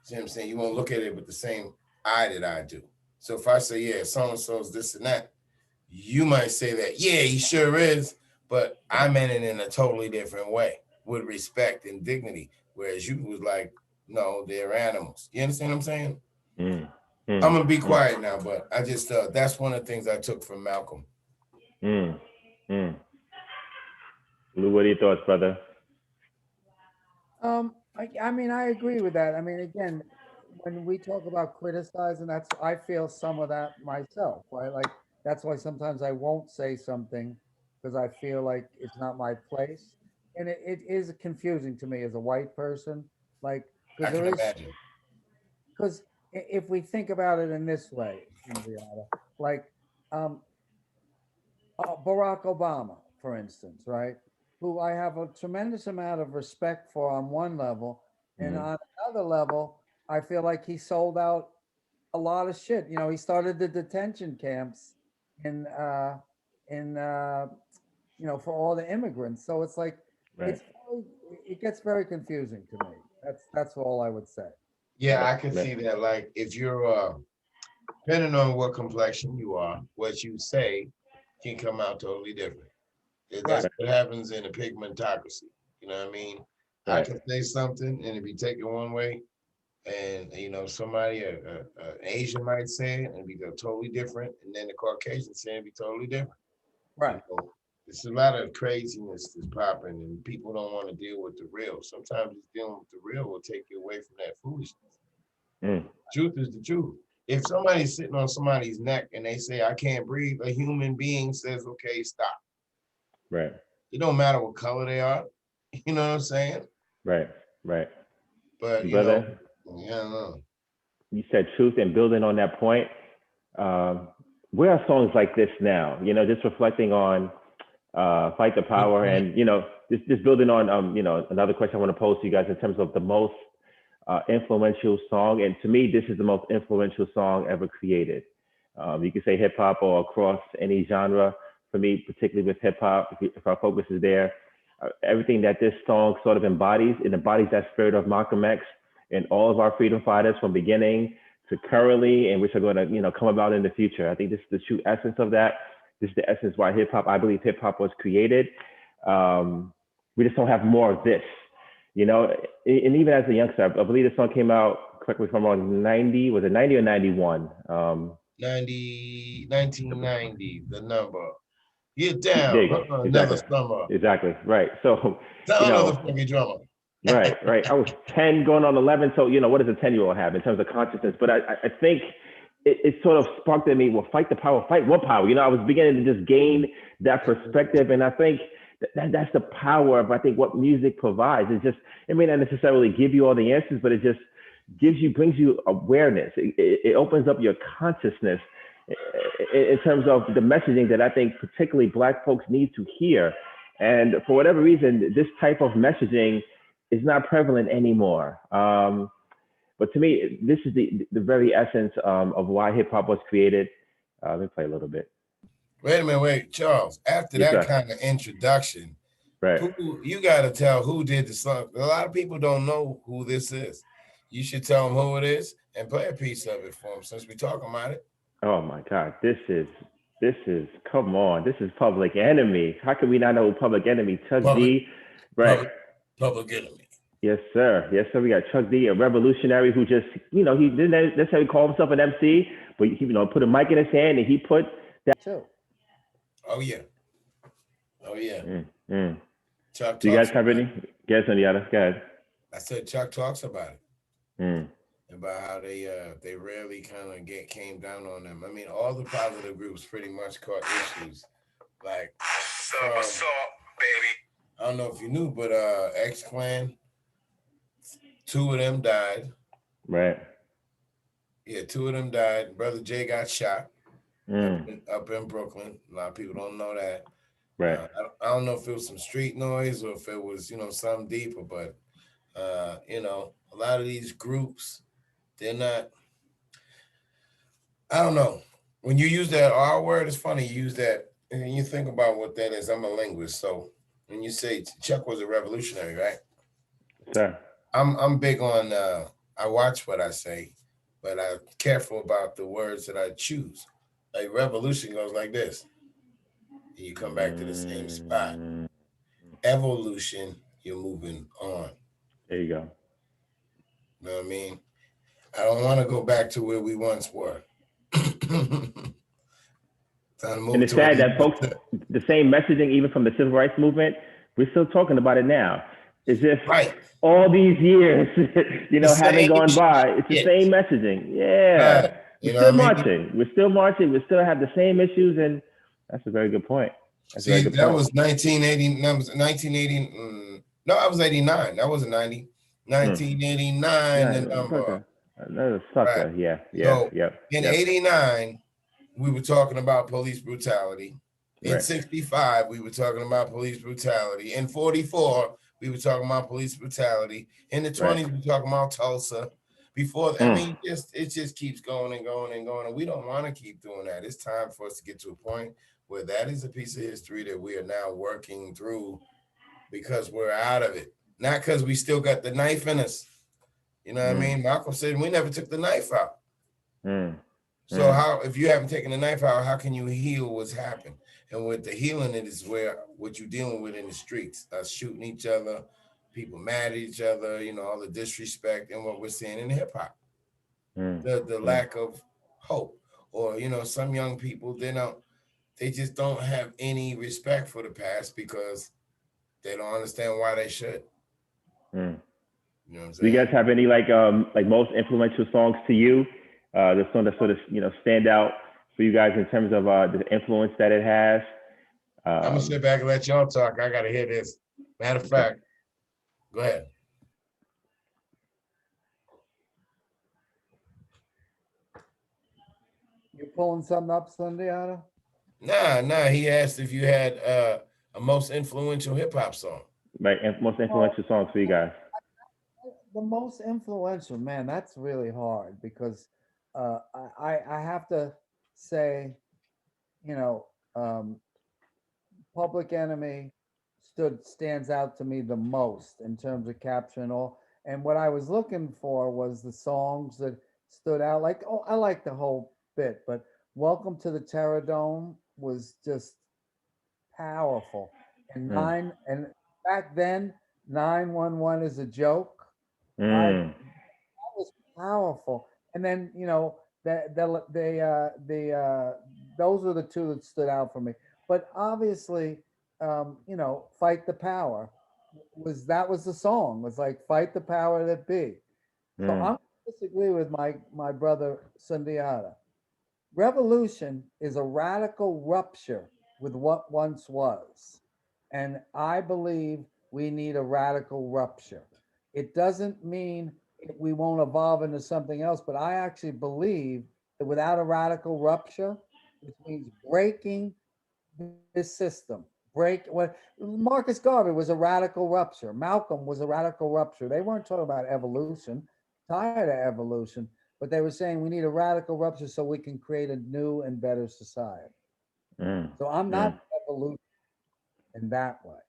See what I'm saying? You won't look at it with the same eye that I do. So if I say, yeah, so-and-so's this and that, you might say that, yeah, he sure is, but I meant it in a totally different way with respect and dignity. Whereas you was like, no, they're animals. You understand what I'm saying? I'm gonna be quiet now, but I just that's one of the things I took from Malcolm. Lew, what are your thoughts, brother? I mean, I agree with that. I mean, again, when we talk about criticizing, that's, I feel some of that myself, right? Like, that's why sometimes I won't say something because I feel like it's not my place. And it is confusing to me as a white person, like, I because can there is, imagine. because if we think about it in this way, Sundiata, like, um, Barack Obama, for instance, right? Who I have a tremendous amount of respect for on one level, and Mhm. on another level, I feel like he sold out a lot of shit. You know, he started the detention camps in in for all the immigrants. So it's like Right. it's very, it gets very confusing to me. That's all I would say. Yeah, Right. I can Right. see that. Like if you're depending on what complexion you are, what you say can come out totally different. That's Right. what happens in a pigmentocracy. You know what I mean? I Right. can say something and it be taken one way, and somebody, an Asian might say it and be totally different, and then the Caucasian say it be totally different. You Right. know, there's a lot of craziness that's popping, and people don't want to deal with the real. Sometimes just dealing with the real will take you away from that foolishness. Mm. Truth is the truth. If somebody's sitting on somebody's neck and they say, I can't breathe, a human being says, okay, stop. Right. It don't matter what color they are. You know what I'm saying? Right. Right. But, Brother, yeah, I don't know. you said truth, and building on that point, um, where are songs like this now? Just reflecting on fight the Good power, point. and just building on another question I want to pose to you guys in terms of the most influential song. And to me, this is the most influential song ever created. You could say hip hop or across any genre. For me, particularly with hip hop, if our focus is there, everything that this song sort of embodies, it embodies that spirit of Malcolm X and all of our freedom fighters from beginning to currently, and which are going to come about in the future. I think this is the true essence of that. This is the essence why hip hop, I believe hip hop was created. We just don't have more of this, and even as a youngster, I believe the song came out, correct me if I'm wrong, 90, was it 90 or 91? 1990, the number. Get down, Dig, another exactly, summer. exactly, right. So, you Sound of the know, funky drummer. right, right. I was 10 going on 11. So, what does a 10-year-old have in terms of consciousness? But I think it sort of sparked in me, well, fight the power, fight what power? I was beginning to just gain that perspective. And I think that's the power of, I think, what music provides. It's just, it may not necessarily give you all the answers, but it just brings you awareness. It opens up your consciousness in terms of the messaging that I think particularly Black folks need to hear. And for whatever reason, this type of messaging is not prevalent anymore. But to me, this is the very essence of why hip hop was created. Let me play a little bit. Wait a minute, wait, Charles. After Yes, that sir. kind of introduction, Right. who you got to tell who did the song. A lot of people don't know who this is. You should tell them who it is and play a piece of it for them since we talking about it. Oh my God, this is come on, this is Public Enemy. How can we not know Public Enemy? Chuck Public, D, right? public, public enemy. Yes, sir. Yes, sir. We got Chuck D, a revolutionary who just, he didn't necessarily call himself an MC, but he, put a mic in his hand and he put that. Too. Oh yeah, oh yeah. Mm, mm. Chuck Do you guys talks have about any? it. Guys on the other? Go ahead. I said Chuck talks about it. Mm, About how they rarely kind of came down on them. I mean, all the positive groups pretty much caught issues. Like what's up, baby? I don't know if you knew, but X Clan, 2 of them died. right. Yeah, 2 of them died. Brother Jay got shot Mm, up in Brooklyn. A lot of people don't know that. right. I don't know if it was some street noise or if it was something deeper, but a lot of these groups, they're not. I don't know. When you use that R word, it's funny. You use that and you think about what that is. I'm a linguist, so when you say Chuck was a revolutionary, right? Sir. I'm big on. I watch what I say, but I'm careful about the words that I choose. Like revolution goes like this, and you come back to the same spot. Mm, Evolution, you're moving on. there you go. You know what I mean? I don't want to go back to where we once were. Time to And move it's to sad that folks, it. the same messaging, even from the civil rights movement, we're still talking about it now. It's just Right. all these years, The having same gone by. It's the shit. same messaging. Yeah. Right. You We're know what still I mean? marching. We're still marching. We still have the same issues. And that's a very good point. That's a very See, good that point. was 1980. That was 1980. No, I was 89. That wasn't 90. 1989, the Yeah, number. another Right. sucker. Yeah. So Yep. in 89, we were talking about police brutality. In Right. 65, we were talking about police brutality. In 44, we were talking about police brutality. In the 20s, we were talking about Tulsa. Before, I mean, it just keeps going and going and going. And we don't want to keep doing that. It's time for us to get to a point where that is a piece of history that we are now working through because we're out of it. Not because we still got the knife in us. You know what I mean? Malcolm said we never took the knife out. So how, if you haven't taken the knife out, how can you heal what's happened? And with the healing, it is where what you're dealing with in the streets, us shooting each other, people mad at each other, all the disrespect and what we're seeing in hip hop, the lack of hope, or some young people they just don't have any respect for the past because they don't understand why they should. You know what I'm Do saying? you guys have any like most influential songs to you? The song that sort of stand out for you guys in terms of the influence that it has. I'm gonna sit back and let y'all talk. I gotta hear this. Matter of fact, go ahead. You pulling something up, Sundiata? Nah. He asked if you had a most influential hip hop song. Right, most influential songs for you guys. The most influential, man, that's really hard because I have to say, you know, Public Enemy stands out to me the most in terms of capturing all. And what I was looking for was the songs that stood out. Like, oh, I like the whole bit, but Welcome to the Terror Dome was just powerful. And back then, 911 is a joke. I Mm. That was powerful. And then those were the two that stood out for me. But obviously, fight the power was the song. It was like fight the power that be. So I'm disagree with my brother Sundiata. Revolution is a radical rupture with what once was. And I believe we need a radical rupture. It doesn't mean we won't evolve into something else, but I actually believe that without a radical rupture, which means breaking this system, what Marcus Garvey was a radical rupture. Malcolm was a radical rupture. They weren't talking about evolution, tired of evolution, but they were saying we need a radical rupture so we can create a new and better society. So I'm not evolution in that way.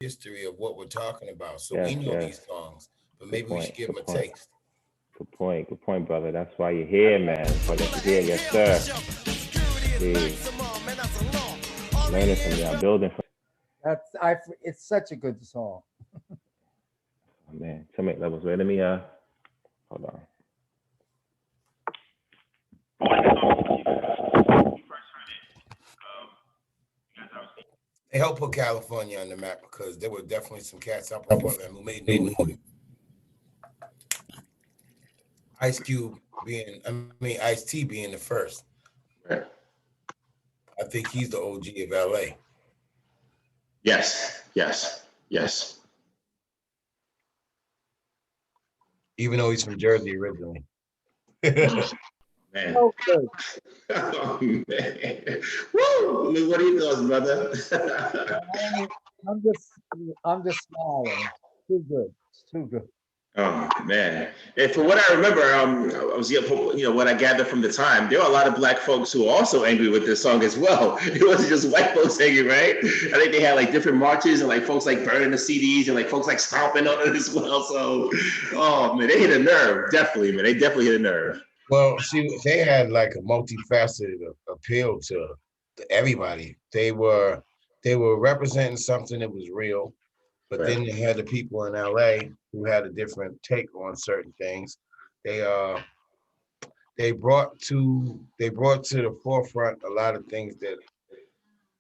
History of what we're talking about. So we know these songs, but maybe we should give them a taste. Good point, brother. That's why you're here, man. That's why you're here, yes, sir. Learning from y'all, building from. It's such a good song. Oh, man, so many levels. Wait, let me hold on. They helped put California on the map because there were definitely some cats up on them who made new. Ice T being the first. Right. I think he's the OG of LA. Yes. Even though he's from Jersey originally. Man. So good. Oh, man. Woo! What are your thoughts, brother? I'm just smiling. Too good. It's too good. Oh, man. And from what I remember, I was, what I gathered from the time, there were a lot of Black folks who were also angry with this song as well. It wasn't just white folks angry, right? I think they had like different marches and like folks like burning the CDs and like folks like stomping on it as well. So, oh man, they hit a nerve. Definitely, man. They definitely hit a nerve. Well, see, they had like a multifaceted appeal to everybody. They were representing something that was real. But then they had the people in LA who had a different take on certain things. They brought to the forefront a lot of things that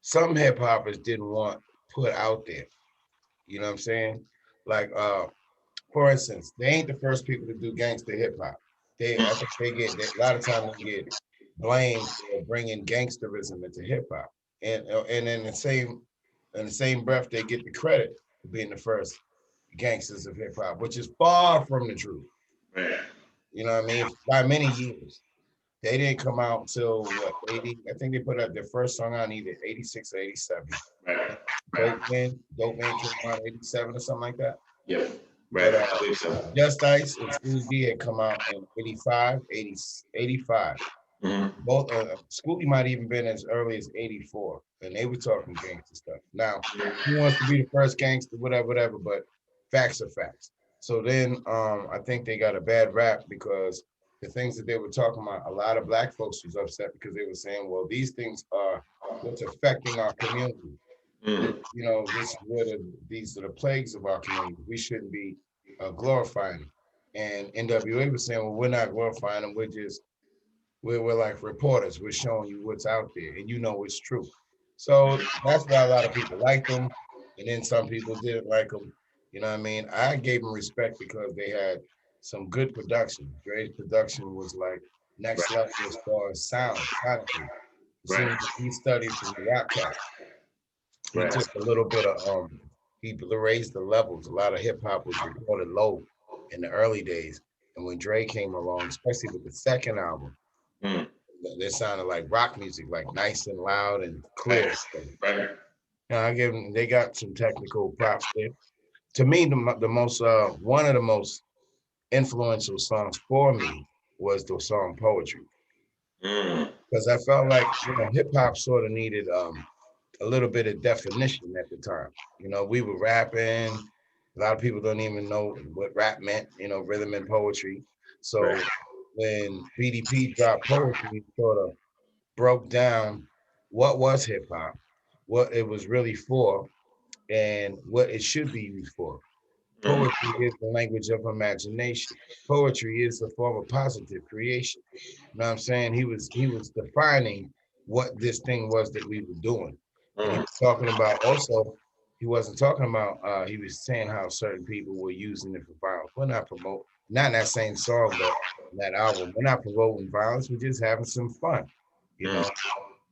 some hip hoppers didn't want put out there. You know what I'm saying? Like, for instance, they ain't the first people to do gangster hip hop. I think a lot of times they get blamed for bringing gangsterism into hip hop, and in the same breath, they get the credit for being the first gangsters of hip hop, which is far from the truth. Right. You know what I mean? By many years. They didn't come out until what, 80? I think they put out their first song on either 86 or 87. Right. Dope Man came out 87 or something like that. Yep. Right. But I believe so. Just Ice and Schoolie D had come out in 85, 80, 85. Mm-hmm. Both Schoolie might even been as early as 84, and they were talking gangster stuff. Now, who wants to be the first gangster, whatever, but facts are facts. So then I think they got a bad rap because the things that they were talking about, a lot of black folks was upset because they were saying, well, these things are what's affecting our community. Mm. You know, these are the plagues of our community. We shouldn't be glorifying them. And NWA was saying, well, we're not glorifying them. We're like reporters. We're showing you what's out there, and you know it's true. So that's why a lot of people liked them, and then some people didn't like them. You know what I mean? I gave them respect because they had some good production. Dre's production was like next level as far as sonically. Right. He studied from the Rock Cat. He Right. took a little bit of he raised the levels. A lot of hip hop was recorded low in the early days, and when Dre came along, especially with the second album, Mm. they sounded like rock music, like nice and loud and clear. Right. I give them. They got some technical props there. To me, the most one of the most influential songs for me was the song "Poetry," Mm. because I felt like hip hop sort of needed a little bit of definition at the time. You know, we were rapping. A lot of people don't even know what rap meant, rhythm and poetry. So Right. when BDP dropped poetry, it sort of broke down what was hip hop, what it was really for, and what it should be used for. Mm. Poetry is the language of imagination. Poetry is a form of positive creation. You know what I'm saying? He was defining what this thing was that we were doing. And he Mm. was talking about also, he wasn't talking about he was saying how certain people were using it for violence. We're not not in that same song, but in that album, we're not promoting violence, we're just having some fun, you Mm. know.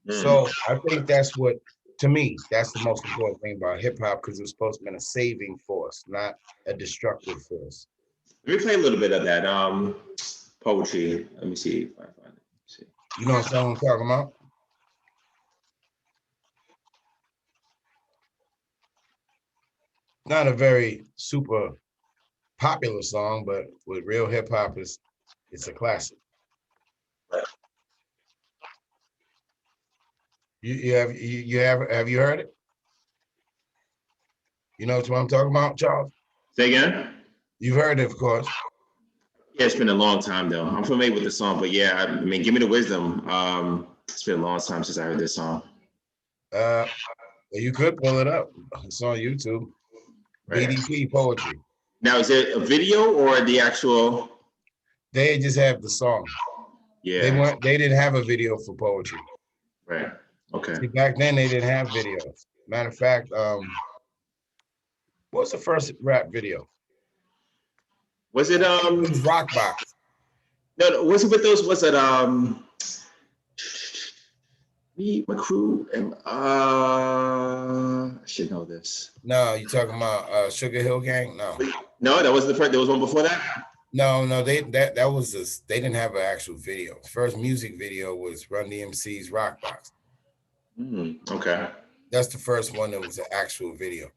Mm. So I think that's what, to me, that's the most important thing about hip hop, because it's supposed to be a saving force, not a destructive force. Let me play a little bit of that poetry. Let me see if I find it. Let's see. You know what song I'm talking about? Not a very super popular song, but with real hip hop, it's a classic. Have you heard it? You know what I'm talking about, Charles? Say again? You've heard it, of course. Yeah, it's been a long time though. I'm familiar with the song, but yeah, I mean, give me the wisdom. It's been a long time since I heard this song. Well, you could pull it up. It's on YouTube. Right. BDP Poetry. Now, is it a video or the actual? They just have the song. Yeah. They didn't have a video for Poetry. Right. Okay. See, back then they didn't have videos. Matter of fact, what was the first rap video? Was it It was Rock Box. No, was it with those? Was it me, my crew, and I should know this. No, you talking about Sugar Hill Gang? No. No, that wasn't the first. There was one before that. No, that was this. They didn't have an actual video. First music video was Run DMC's Rock Box. Okay. That's the first one that was an actual video.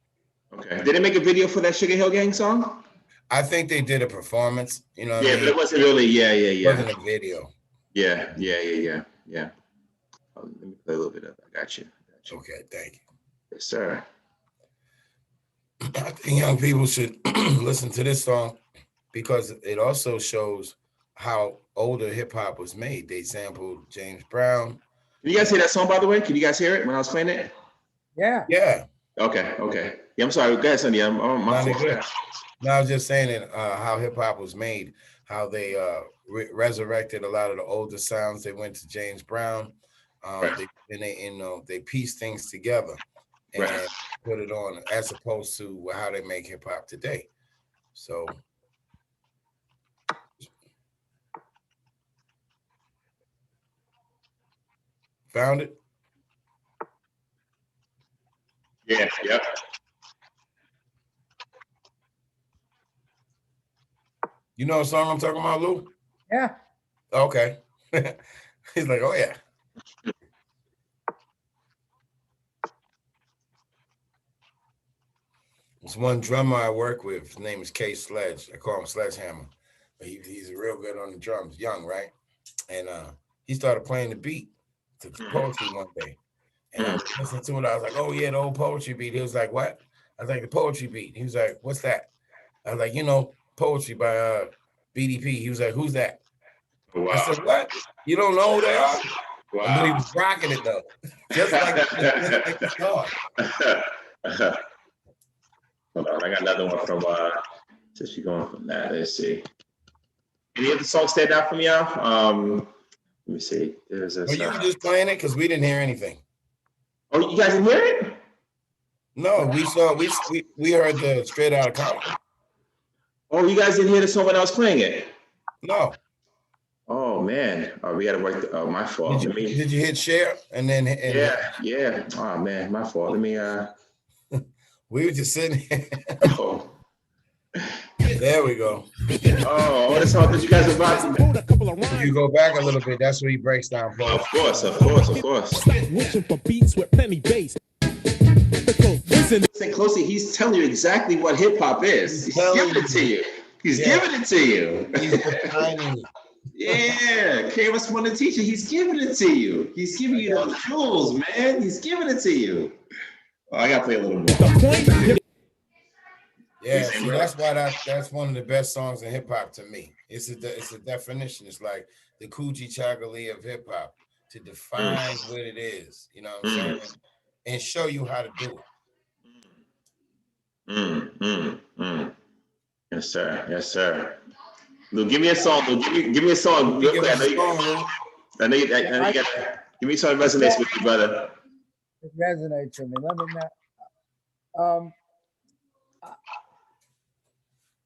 Okay. Did they make a video for that Sugar Hill Gang song? I think they did a performance. You know what I mean? But it wasn't really. Yeah. It wasn't a video. Yeah. Let me play a little bit of it. I got you. Okay, thank you. Yes, sir. I think young people should listen to this song because it also shows how older hip hop was made. They sampled James Brown. Can you guys hear that song, by the way? Can you guys hear it when I was playing it? Yeah. Yeah. Okay. Yeah, I'm sorry. Go ahead, Sunny. I'm my fault. No, I was just saying that how hip hop was made, how they resurrected a lot of the older sounds. They went to James Brown. Right. They pieced things together. and Right. put it on, as opposed to how they make hip hop today. So found it. Yeah. Yep. You know what song I'm talking about, Lou? Yeah. Okay. He's like, oh yeah. There's one drummer I work with. His name is K Sledge. I call him Sledgehammer. But he's real good on the drums, young, right? And he started playing the beat to poetry one day. And I was listening to it. I was like, oh yeah, the old poetry beat. He was like, what? I was like, the poetry beat. He was like, what's that? I was like, poetry by BDP. He was like, who's that? Wow. I said, what? You don't know who they are? Wow. I knew he was rocking it though. just like the song. Hold on, I got another one from just be going from that. Let's see. Any other songs stand out from y'all? Let me see. There's a. Were you just playing it? Because we didn't hear anything. Oh, you guys didn't hear it? No, we heard the Straight Outta Compton. Oh, you guys didn't hear the song when I was playing it? No. Oh man, we got to work. My fault. Did you hit share and then? Yeah. Oh man, my fault. Let me. We were just sitting here. Oh. There we go. Oh, all the song that you guys are about to. If you go back a little bit, that's where he breaks down. Of course. Wishing for beats with plenty bass. Listen closely. He's telling you exactly what hip hop is. He's giving it to you. He's giving it to you. He's defining it. Yeah, KRS One, the teacher. He's giving it to you. He's giving you those jewels, man. He's giving it to you. Oh, I gotta play a little more. Yeah, see, that's why that's one of the best songs in hip hop to me. It's a definition. It's like the Coochie Chocolate of hip hop to define what it is. You know what I'm saying? And show you how to do it. Yes, sir. Lou, give me a song. Lou, give me a song. Real quick. I know you got. Give me something that resonates with you, brother. It resonates with me. Let me know.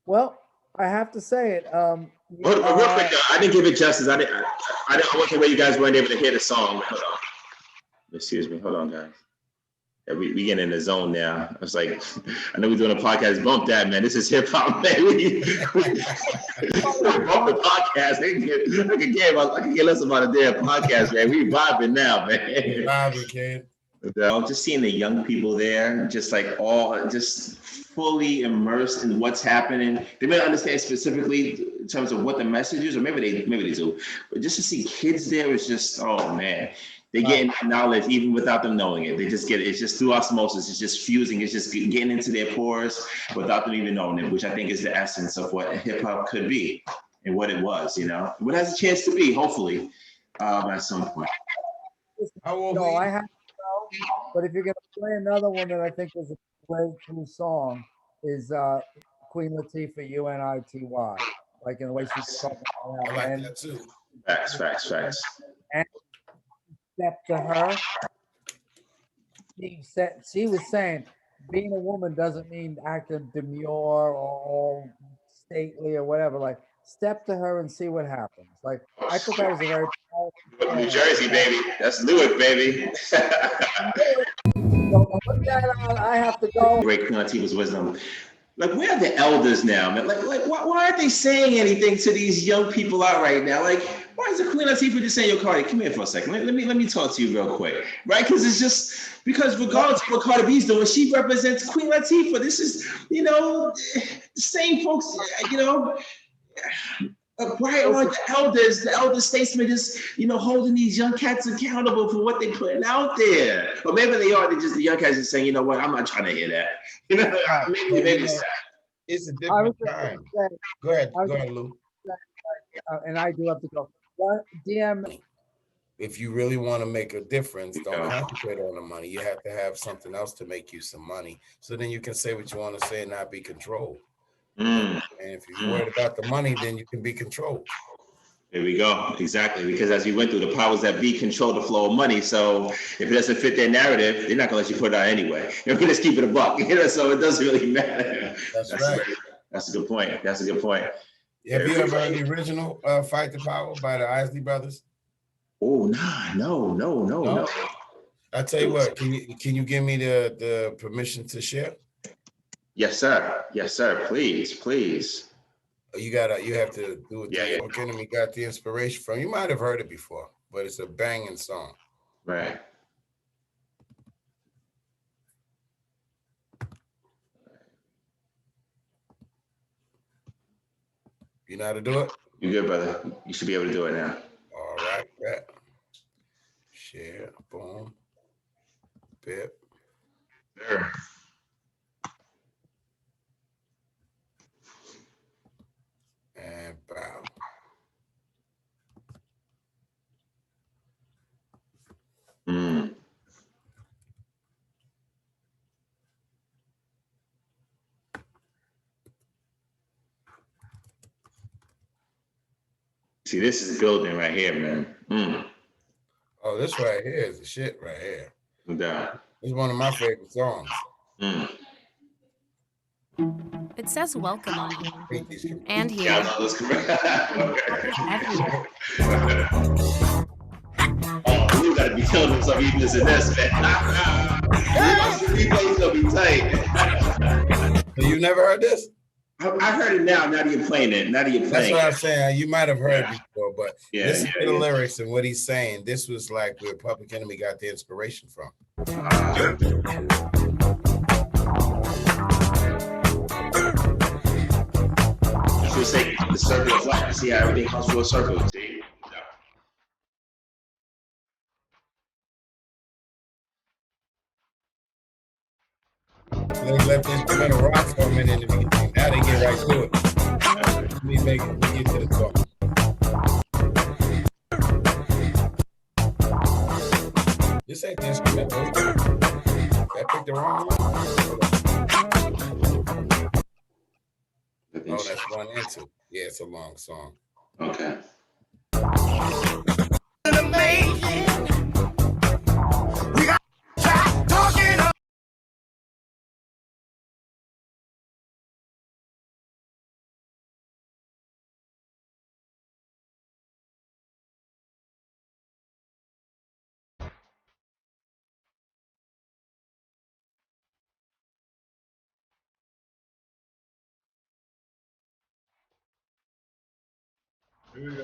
Well, I have to say it. Real quick, I didn't give it justice. I wasn't where you guys weren't able to hear the song. Hold on. Excuse me. Hold on, guys. Yeah, we getting in the zone now. I was like, I know we're doing a podcast. Bump that, man. This is hip hop, man. Bump the podcast. I can get less about a damn podcast, man. We vibing now, man. Vibing, kid. Just seeing the young people there, just like just fully immersed in what's happening. They may not understand specifically in terms of what the message is, or maybe they do. But just to see kids there is just, oh man. They're getting knowledge even without them knowing it. They just get it. It's just through osmosis. It's just fusing. It's just getting into their pores without them even knowing it, which I think is the essence of what hip hop could be and what it was, what has a chance to be, hopefully, at some point. I have to know, but if you're going to play another one that I think is a breakthrough song is Queen Latifah, UNITY, like in the way she's talking about. I like that too. Facts. And step to her. She was saying being a woman doesn't mean acting demure or all stately or whatever. Like, step to her and see what happens. Like, I thought that was a very powerful New Jersey, baby. That's Lew, baby. I have to go. Great Queen Latifah's wisdom. Like, where are the elders now, man? Like, why aren't they saying anything to these young people out right now? Like, why is the Queen Latifah just saying, "Yo, Cardi, come here for a second. Let me talk to you real quick," right? Because it's just because regardless of what Cardi B's doing, she represents Queen Latifah. This is, the same folks, why aren't the elder statesmen just, holding these young cats accountable for what they're putting out there? Or maybe they are. The young cats are saying, you know what, I'm not trying to hear that. Maybe it's a different time. Go ahead, Lou. And I do have to go. What, DM? If you really want to make a difference, don't concentrate on the money. You have to have something else to make you some money. So then you can say what you want to say and not be controlled. And if you're worried about the money, then you can be controlled. There we go. Exactly. Because as we went through, the powers that be control the flow of money. So if it doesn't fit their narrative, they're not gonna let you put it out anyway. They're gonna just keep it a buck. So it doesn't really matter. That's right. That's a good point. That's a good point. Have you ever heard the original Fight the Power by the Isley Brothers? Oh, nah, no. I tell you what, can you give me the permission to share? Yes, sir. Yes, sir. Please. You have to do it. Yeah. Public Enemy got the inspiration from. You might have heard it before, but it's a banging song. Right. You know how to do it? You good, brother. You should be able to do it now. All right, bet. Share, boom, bip. Sure. And bow. Mm. See, this is building right here, man. Oh, this right here is the shit right here. No doubt. It's one of my favorite songs. It says welcome on it. Hate these commercials. And here. Yeah, I know those Everywhere. Oh, you gotta be killing himself even this and this, man. Replay's gonna be tight. So you never heard this? I heard it now that you're playing it. That's what I'm saying. You might have heard it before, but listen to the yeah. lyrics and what he's saying. This was like where Public Enemy got the inspiration from. So say the circle of life. See how everything comes full circle. See? Let's let the instrumental rock for a minute in the beginning. Now they get right to it. Let me get to the talk. This ain't the instrumental. I picked the wrong one. Oh, that's 1 and 2. Yeah, it's a long song. Okay. Here we go.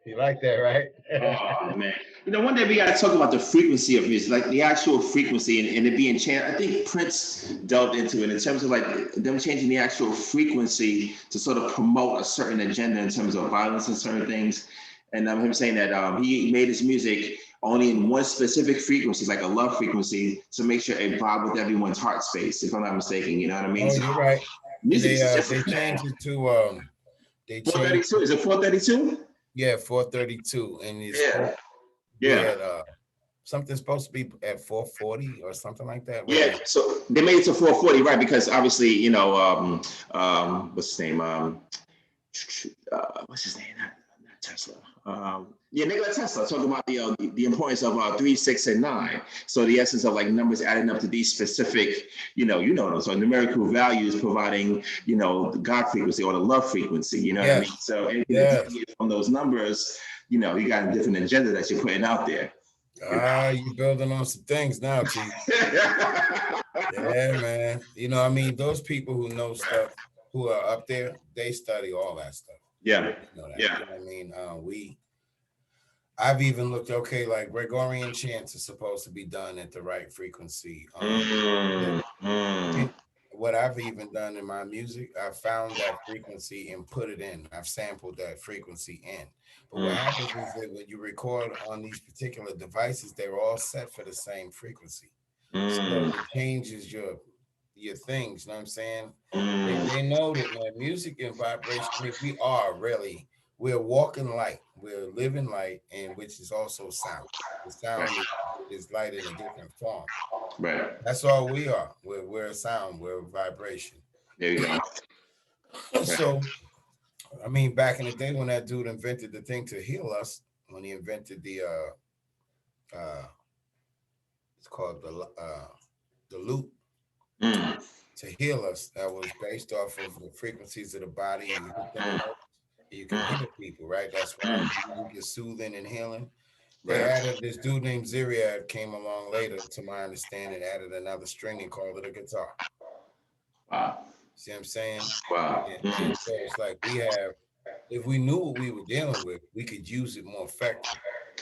You like that, right? Oh man. One day we got to talk about the frequency of music, like the actual frequency and it being changed. I think Prince delved into it in terms of like them changing the actual frequency to sort of promote a certain agenda in terms of violence and certain things. And him saying that he made his music only in one specific frequency, like a love frequency, to make sure it vibe with everyone's heart space, if I'm not mistaken. You know what I mean? Oh, you're right. Music is They different. changed it to they changed 432. Is it 432? yeah 432, and it's Yeah. supposed to be Yeah. at something's supposed to be at 440 or something like that. Yeah, so they made it to 440, right? Because obviously, what's his name? What's his name? Not Tesla. Nikola Tesla talking about the importance of 3, 6, and 9. So the essence of like numbers adding up to these specific, so numerical values providing, the God frequency or the love frequency. You know what I mean? So anything that you get from those numbers, you got a different agenda that you're putting out there. You're building on some things now, T. Yeah, man. Those people who know stuff, who are up there, they study all that stuff. Yeah. Yeah. I've even looked, like Gregorian chants are supposed to be done at the right frequency. What I've even done in my music, I found that frequency and put it in. I've sampled that frequency in. But what happens is that when you record on these particular devices, they're all set for the same frequency. So it changes your things, you know what I'm saying? They know that, man, music and vibration, we're walking light, we're living light, and which is also sound. The sound is light in a different form. Right. That's all we are. We're a sound, we're a vibration. There you go. So, back in the day when that dude invented the thing to heal us, when he invented the it's called the loop to heal us, that was based off of the frequencies of the body. You can heal people, right? That's why you get soothing and healing. They added this dude named Ziriad came along later, to my understanding, added another string and called it a guitar. Wow. See what I'm saying? Wow. And so it's like if we knew what we were dealing with, we could use it more effectively.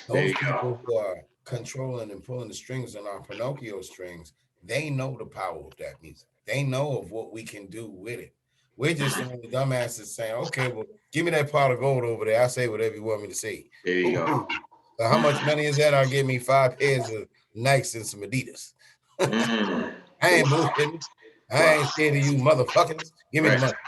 Those people who are controlling and pulling the strings on our Pinocchio strings, they know the power of that music. They know of what we can do with it. We're just the dumbasses saying, okay, well, give me that pot of gold over there. I'll say whatever you want me to say. There you go. So how much money is that? I'll give me 5 pairs of Nikes and some Adidas. I ain't bullshitting. I ain't scared of you motherfuckers. Give me the money.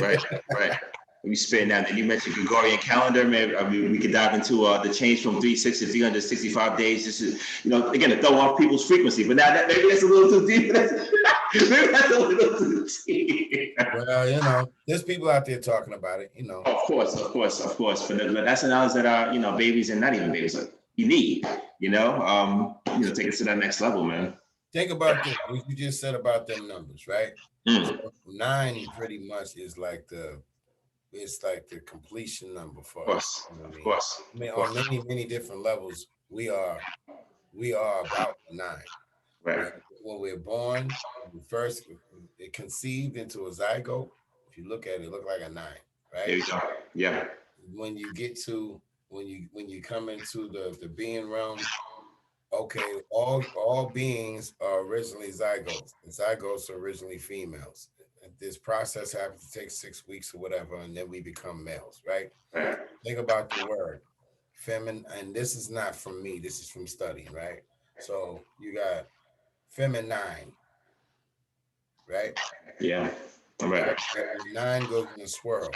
Right. We spin now. You mentioned Gregorian calendar. Maybe we could dive into the change from 360 to 365 days. This is, again, to throw off people's frequency. But now maybe that's a little too deep. Maybe that's a little too deep. Well, there's people out there talking about it. Of course. But that's an knowledge that our babies and not even babies, you need. Take us to that next level, man. Think about this. What you just said about them numbers, right? So 9 pretty much is like the completion number for us. Of course. On many different levels, we are about 9. Right. When we're born, first it conceived into a zygote. If you look at it, it look like a 9, right? There you go. Yeah. When you get to when you come into the being realm, okay, all beings are originally zygotes. And zygotes are originally females. This process happens to take 6 weeks or whatever, and then we become males, right? Think about the word feminine, and this is not from me, this is from studying, right? So you got feminine, right? Yeah. All right. 9 goes in a swirl,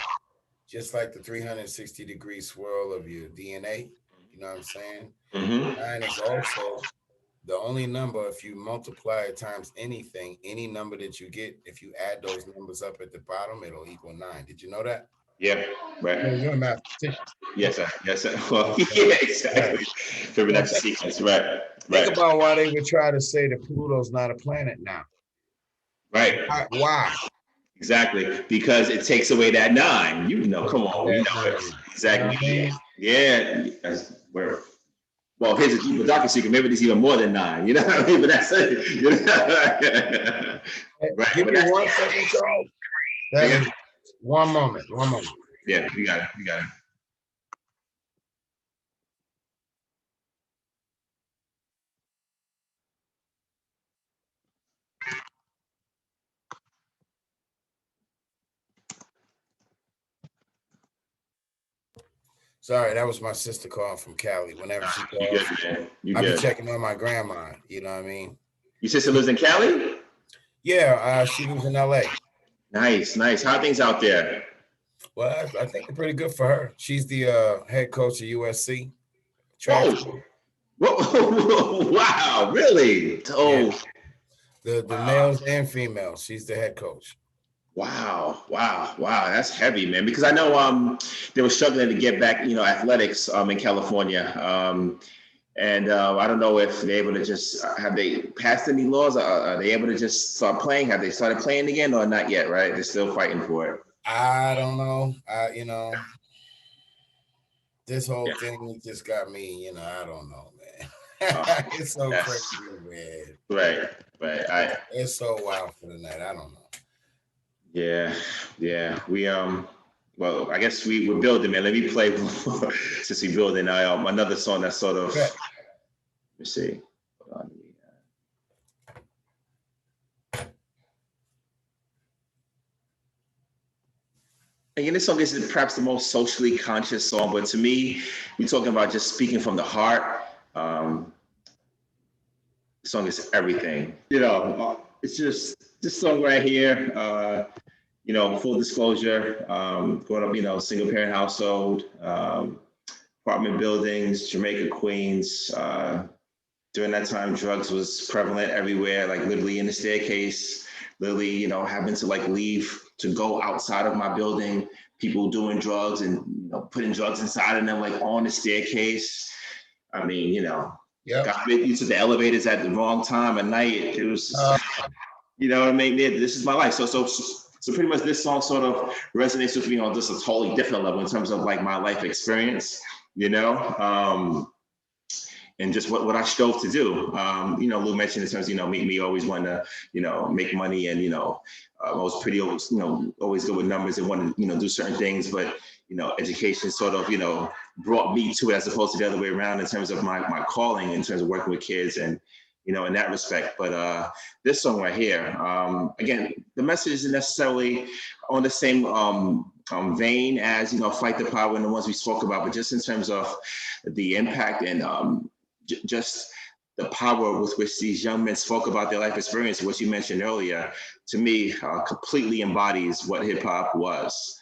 just like the 360-degree swirl of your DNA. You know what I'm saying? 9 is also the only number, if you multiply it times anything, any number that you get, if you add those numbers up at the bottom, it'll equal 9. Did you know that? Yeah, right. Well, you're a mathematician. Yes, sir. Well, yeah, exactly. Fibonacci sequence, right. Think about why they would try to say that Pluto's not a planet now. Right. Why? Exactly, because it takes away that 9. Come on, it. Exactly. Yeah. Well, here's a deeper, darker secret. Maybe there's even more than 9. You know what I mean? But that's it. Right. Give me 1 second, Charles. One moment. Yeah, we got it. Sorry, that was my sister calling from Cali. Whenever she You calls, good, man. You I be good. checking on my grandma. You know what I mean? Your sister lives in Cali? Yeah, she lives in LA. Nice, nice. How are things out there? Well, I think they're pretty good for her. She's the head coach of USC. Track. Whoa. Whoa. Wow, really? Oh, Yeah. The males and females. She's the head coach. wow, wow, wow. That's heavy, man. Because I know they were struggling to get back, athletics in California. And I don't know if they're able to just have they passed any laws? Are they able to just start playing? Have they started playing again or not yet? Right? They're still fighting for it. I don't know. This whole Yeah. thing just got me. I don't know, man. It's so Yes. crazy, man. Right, right. It's so wild for the night. I don't know. Yeah. Well, I guess we're building, man. Let me play since we're building another song that's sort of. Okay. Let me see. Hold on. Again, this song is perhaps the most socially conscious song, but to me, we're talking about just speaking from the heart. The song is everything. It's just this song right here. Full disclosure, growing up, single parent household, apartment buildings, Jamaica, Queens. During that time, drugs was prevalent everywhere, like literally in the staircase, literally, having to leave to go outside of my building, people doing drugs and putting drugs inside of them, on the staircase. I mean, God forbid you took the elevators at the wrong time at night. It was just, this is my life. So pretty much this song sort of resonates with me on just a totally different level in terms of my life experience, and just what I strove to do. Lew mentioned in terms of, me always wanting to, make money and, I was pretty, always good with numbers and wanted to, do certain things, but, education sort of, brought me to it as opposed to the other way around in terms of my calling, in terms of working with kids and, in that respect. But this song right here, again, the message isn't necessarily on the same vein as, Fight the Power and the ones we spoke about, but just in terms of the impact and just the power with which these young men spoke about their life experience, which you mentioned earlier, to me, completely embodies what hip hop was,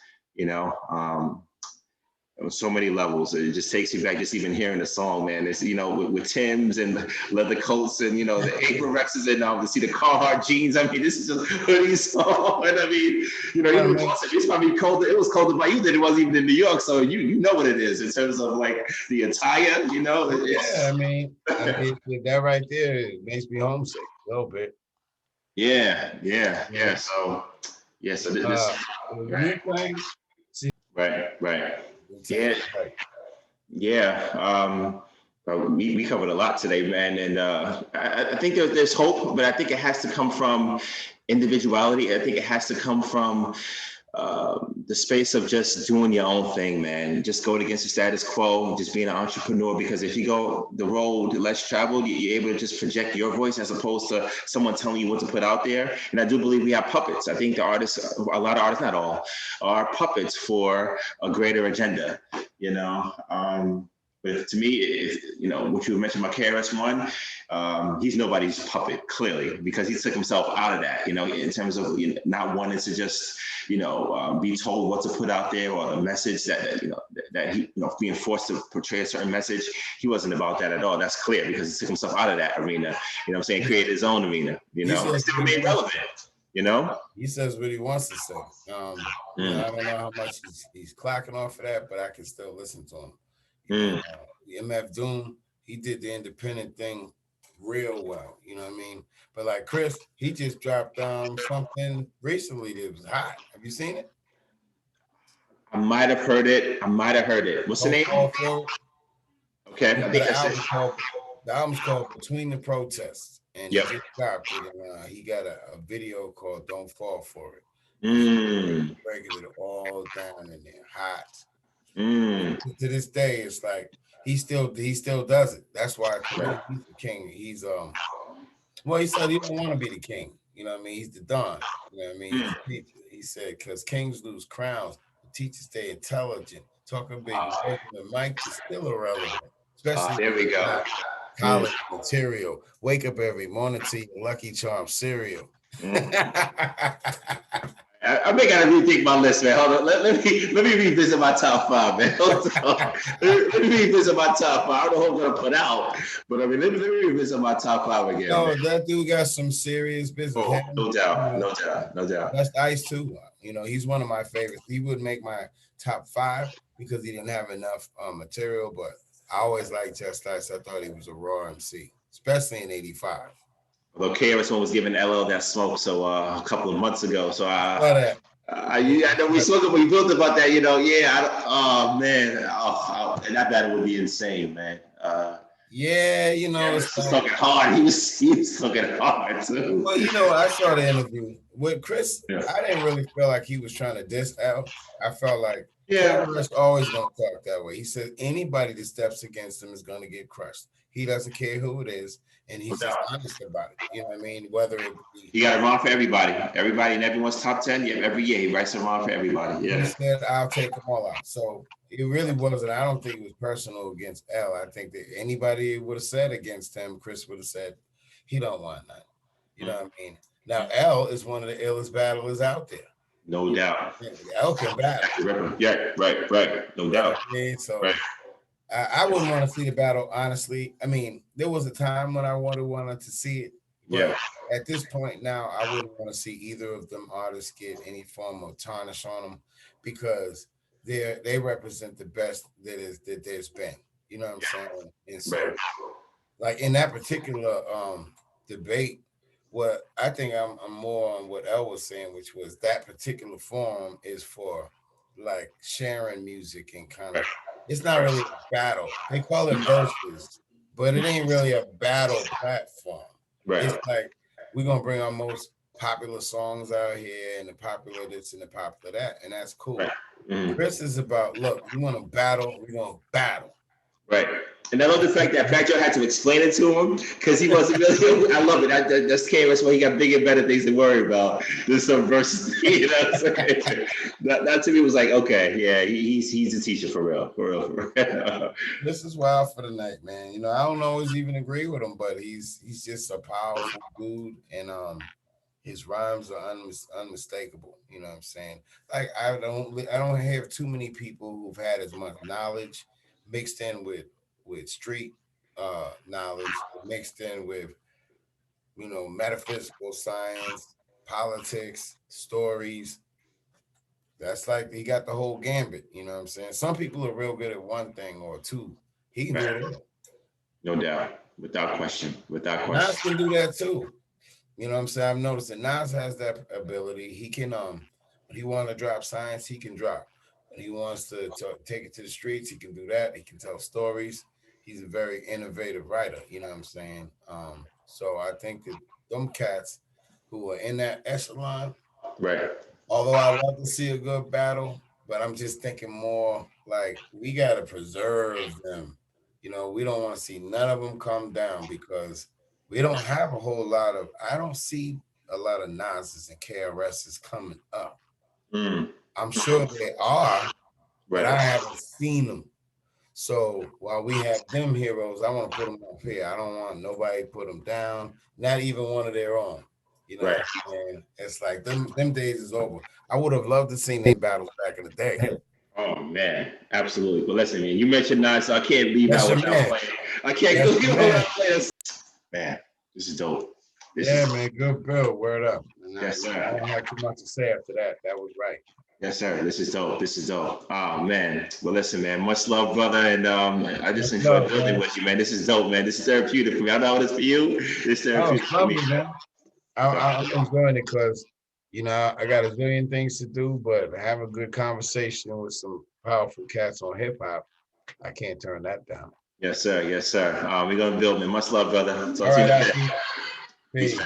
on so many levels. It just takes you back, just even hearing the song, man. It's, with Tim's and the leather coats and, the April Rexes and to see the Carhartt jeans. I mean, this is a hoodie song. And I mean, even it's probably colder. It was colder by you than it was even in New York. So you know what it is in terms of the attire, Yeah, I mean, that right there makes me homesick a little bit. Yeah. So this right. Yeah. We covered a lot today, man, and I think there's hope, but I think it has to come from individuality. I think it has to come from the space of just doing your own thing, man. Just going against the status quo, just being an entrepreneur. Because if you go the road less traveled, you're able to just project your voice as opposed to someone telling you what to put out there. And I do believe we have puppets. I think the artists, a lot of artists, not all, are puppets for a greater agenda. But to me, what you mentioned about KRS-One, he's nobody's puppet, clearly, because he took himself out of that, in terms of not wanting to just, be told what to put out there or the message that he, being forced to portray a certain message. He wasn't about that at all. That's clear because he took himself out of that arena, created his own arena, still remain relevant, He says what he wants to say. I don't know how much he's clocking off of that, but I can still listen to him. MF Doom, he did the independent thing real well, you know what I mean? But like Chris, he just dropped something recently that was hot. Have you seen it? I might have heard it. What's the name? Okay, I think the album's called Between the Protests, and he just dropped it. And he got a video called "Don't Fall for It." Breaking it all down in there, hot. To this day, it's like he still does it. That's why he's the king. He's he said he don't want to be the king. You know what I mean? He's the Don. You know what I mean? He's the teacher. He said because kings lose crowns, the teachers stay intelligent, talking big, the mic is still irrelevant, especially There we go. college material. Wake up every morning to your Lucky Charm cereal. I may gotta rethink my list, man. Hold on. Let me revisit my top 5, man. Hold on. Let me revisit my top 5. I don't know who I'm gonna put out, but I mean, let me revisit my top 5 again. No, that dude got some serious business. Oh, no doubt, no doubt, no doubt. That's Ice too. You know, he's one of my favorites. He would make my top 5 because he didn't have enough material, but I always liked Just Ice. I thought he was a raw MC, especially in '85. Although KRS-One was giving LL that smoke a couple of months ago, so I know we spoke, we built about that, you know. Yeah, oh man, and that battle would be insane, man. Yeah, you know, it's talking hard. He was talking hard too. Well, you know, I saw the interview with Chris. Yeah. I didn't really feel like he was trying to diss L. I felt like Chris always gonna talk that way. He said anybody that steps against him is gonna get crushed. He doesn't care who it is, and he's just honest about it. You know what I mean? Whether it be, he got a rhyme for everybody in everyone's top 10. Yeah, every year he writes a rhyme for everybody. Yeah, he said I'll take them all out. So it really wasn't. I don't think it was personal against L. I think that anybody would have said against him, Chris would have said he don't want none. You know what I mean? Now L is one of the illest battlers out there. No doubt. L can battle. Yeah, right. No doubt. I mean, so. Right. I wouldn't want to see the battle, honestly. I mean, there was a time when I wanted to see it. Yeah. At this point now, I wouldn't want to see either of them artists get any form of tarnish on them because they represent the best that there's been. You know what I'm saying? And so, like in that particular debate, what I think I'm more on what Elle was saying, which was that particular forum is for like sharing music and kind of. It's not really a battle. They call it verses, but it ain't really a battle platform. Right. It's like we're gonna bring our most popular songs out here and the popular this and the popular that, and that's cool. Right. Mm-hmm. Chris is about, look, you want to battle, we're gonna battle. Right. And I love the fact that Fat Joe had to explain it to him because he wasn't really. I love it. That's KRS when he got bigger and better things to worry about. There's some verses, you know. What I'm saying? that to me was like, okay, yeah, he's a teacher for real. This is wild for the night, man. You know, I don't always even agree with him, but he's just a powerful dude, and his rhymes are unmistakable. You know what I'm saying? Like I don't have too many people who've had as much knowledge mixed in with street knowledge, mixed in with, you know, metaphysical science, politics, stories. That's like he got the whole gambit, you know what I'm saying? Some people are real good at one thing or two. He can do it all. No doubt, without question. Nas can do that too. You know what I'm saying? I've noticed that Nas has that ability. He can, when he want to drop science, he can drop. When he wants to take it to the streets, he can do that. He can tell stories. He's a very innovative writer, you know what I'm saying? So I think that them cats who are in that echelon, right? Although I love to see a good battle, but I'm just thinking more like we got to preserve them. You know, we don't want to see none of them come down because we don't have a whole lot of, I don't see a lot of Nas's and KRS's coming up. I'm sure they are, but I haven't seen them. So while we have them heroes, I want to put them up here. I don't want nobody to put them down, not even one of their own. You know, and it's like them days is over. I would have loved to see them battles back in the day. Oh man, absolutely. But listen, man, you mentioned Nas, so I can't leave out without playing. I can't go without playing. Man, this is dope. Man, good bill. Word up. Yes, sir. I don't have too much to say after that. That was right. Yes, sir. This is dope. Oh man. Well, listen, man. Much love, brother, and I just enjoyed building with you, man. This is dope, man. This is therapeutic for me. I know what it's for you. It's therapeutic for me, man. I'm enjoying it because, you know, I got a zillion things to do, but have a good conversation with some powerful cats on hip hop, I can't turn that down. Yes, sir. We're gonna build, man. Much love, brother. Talk to you later. Peace.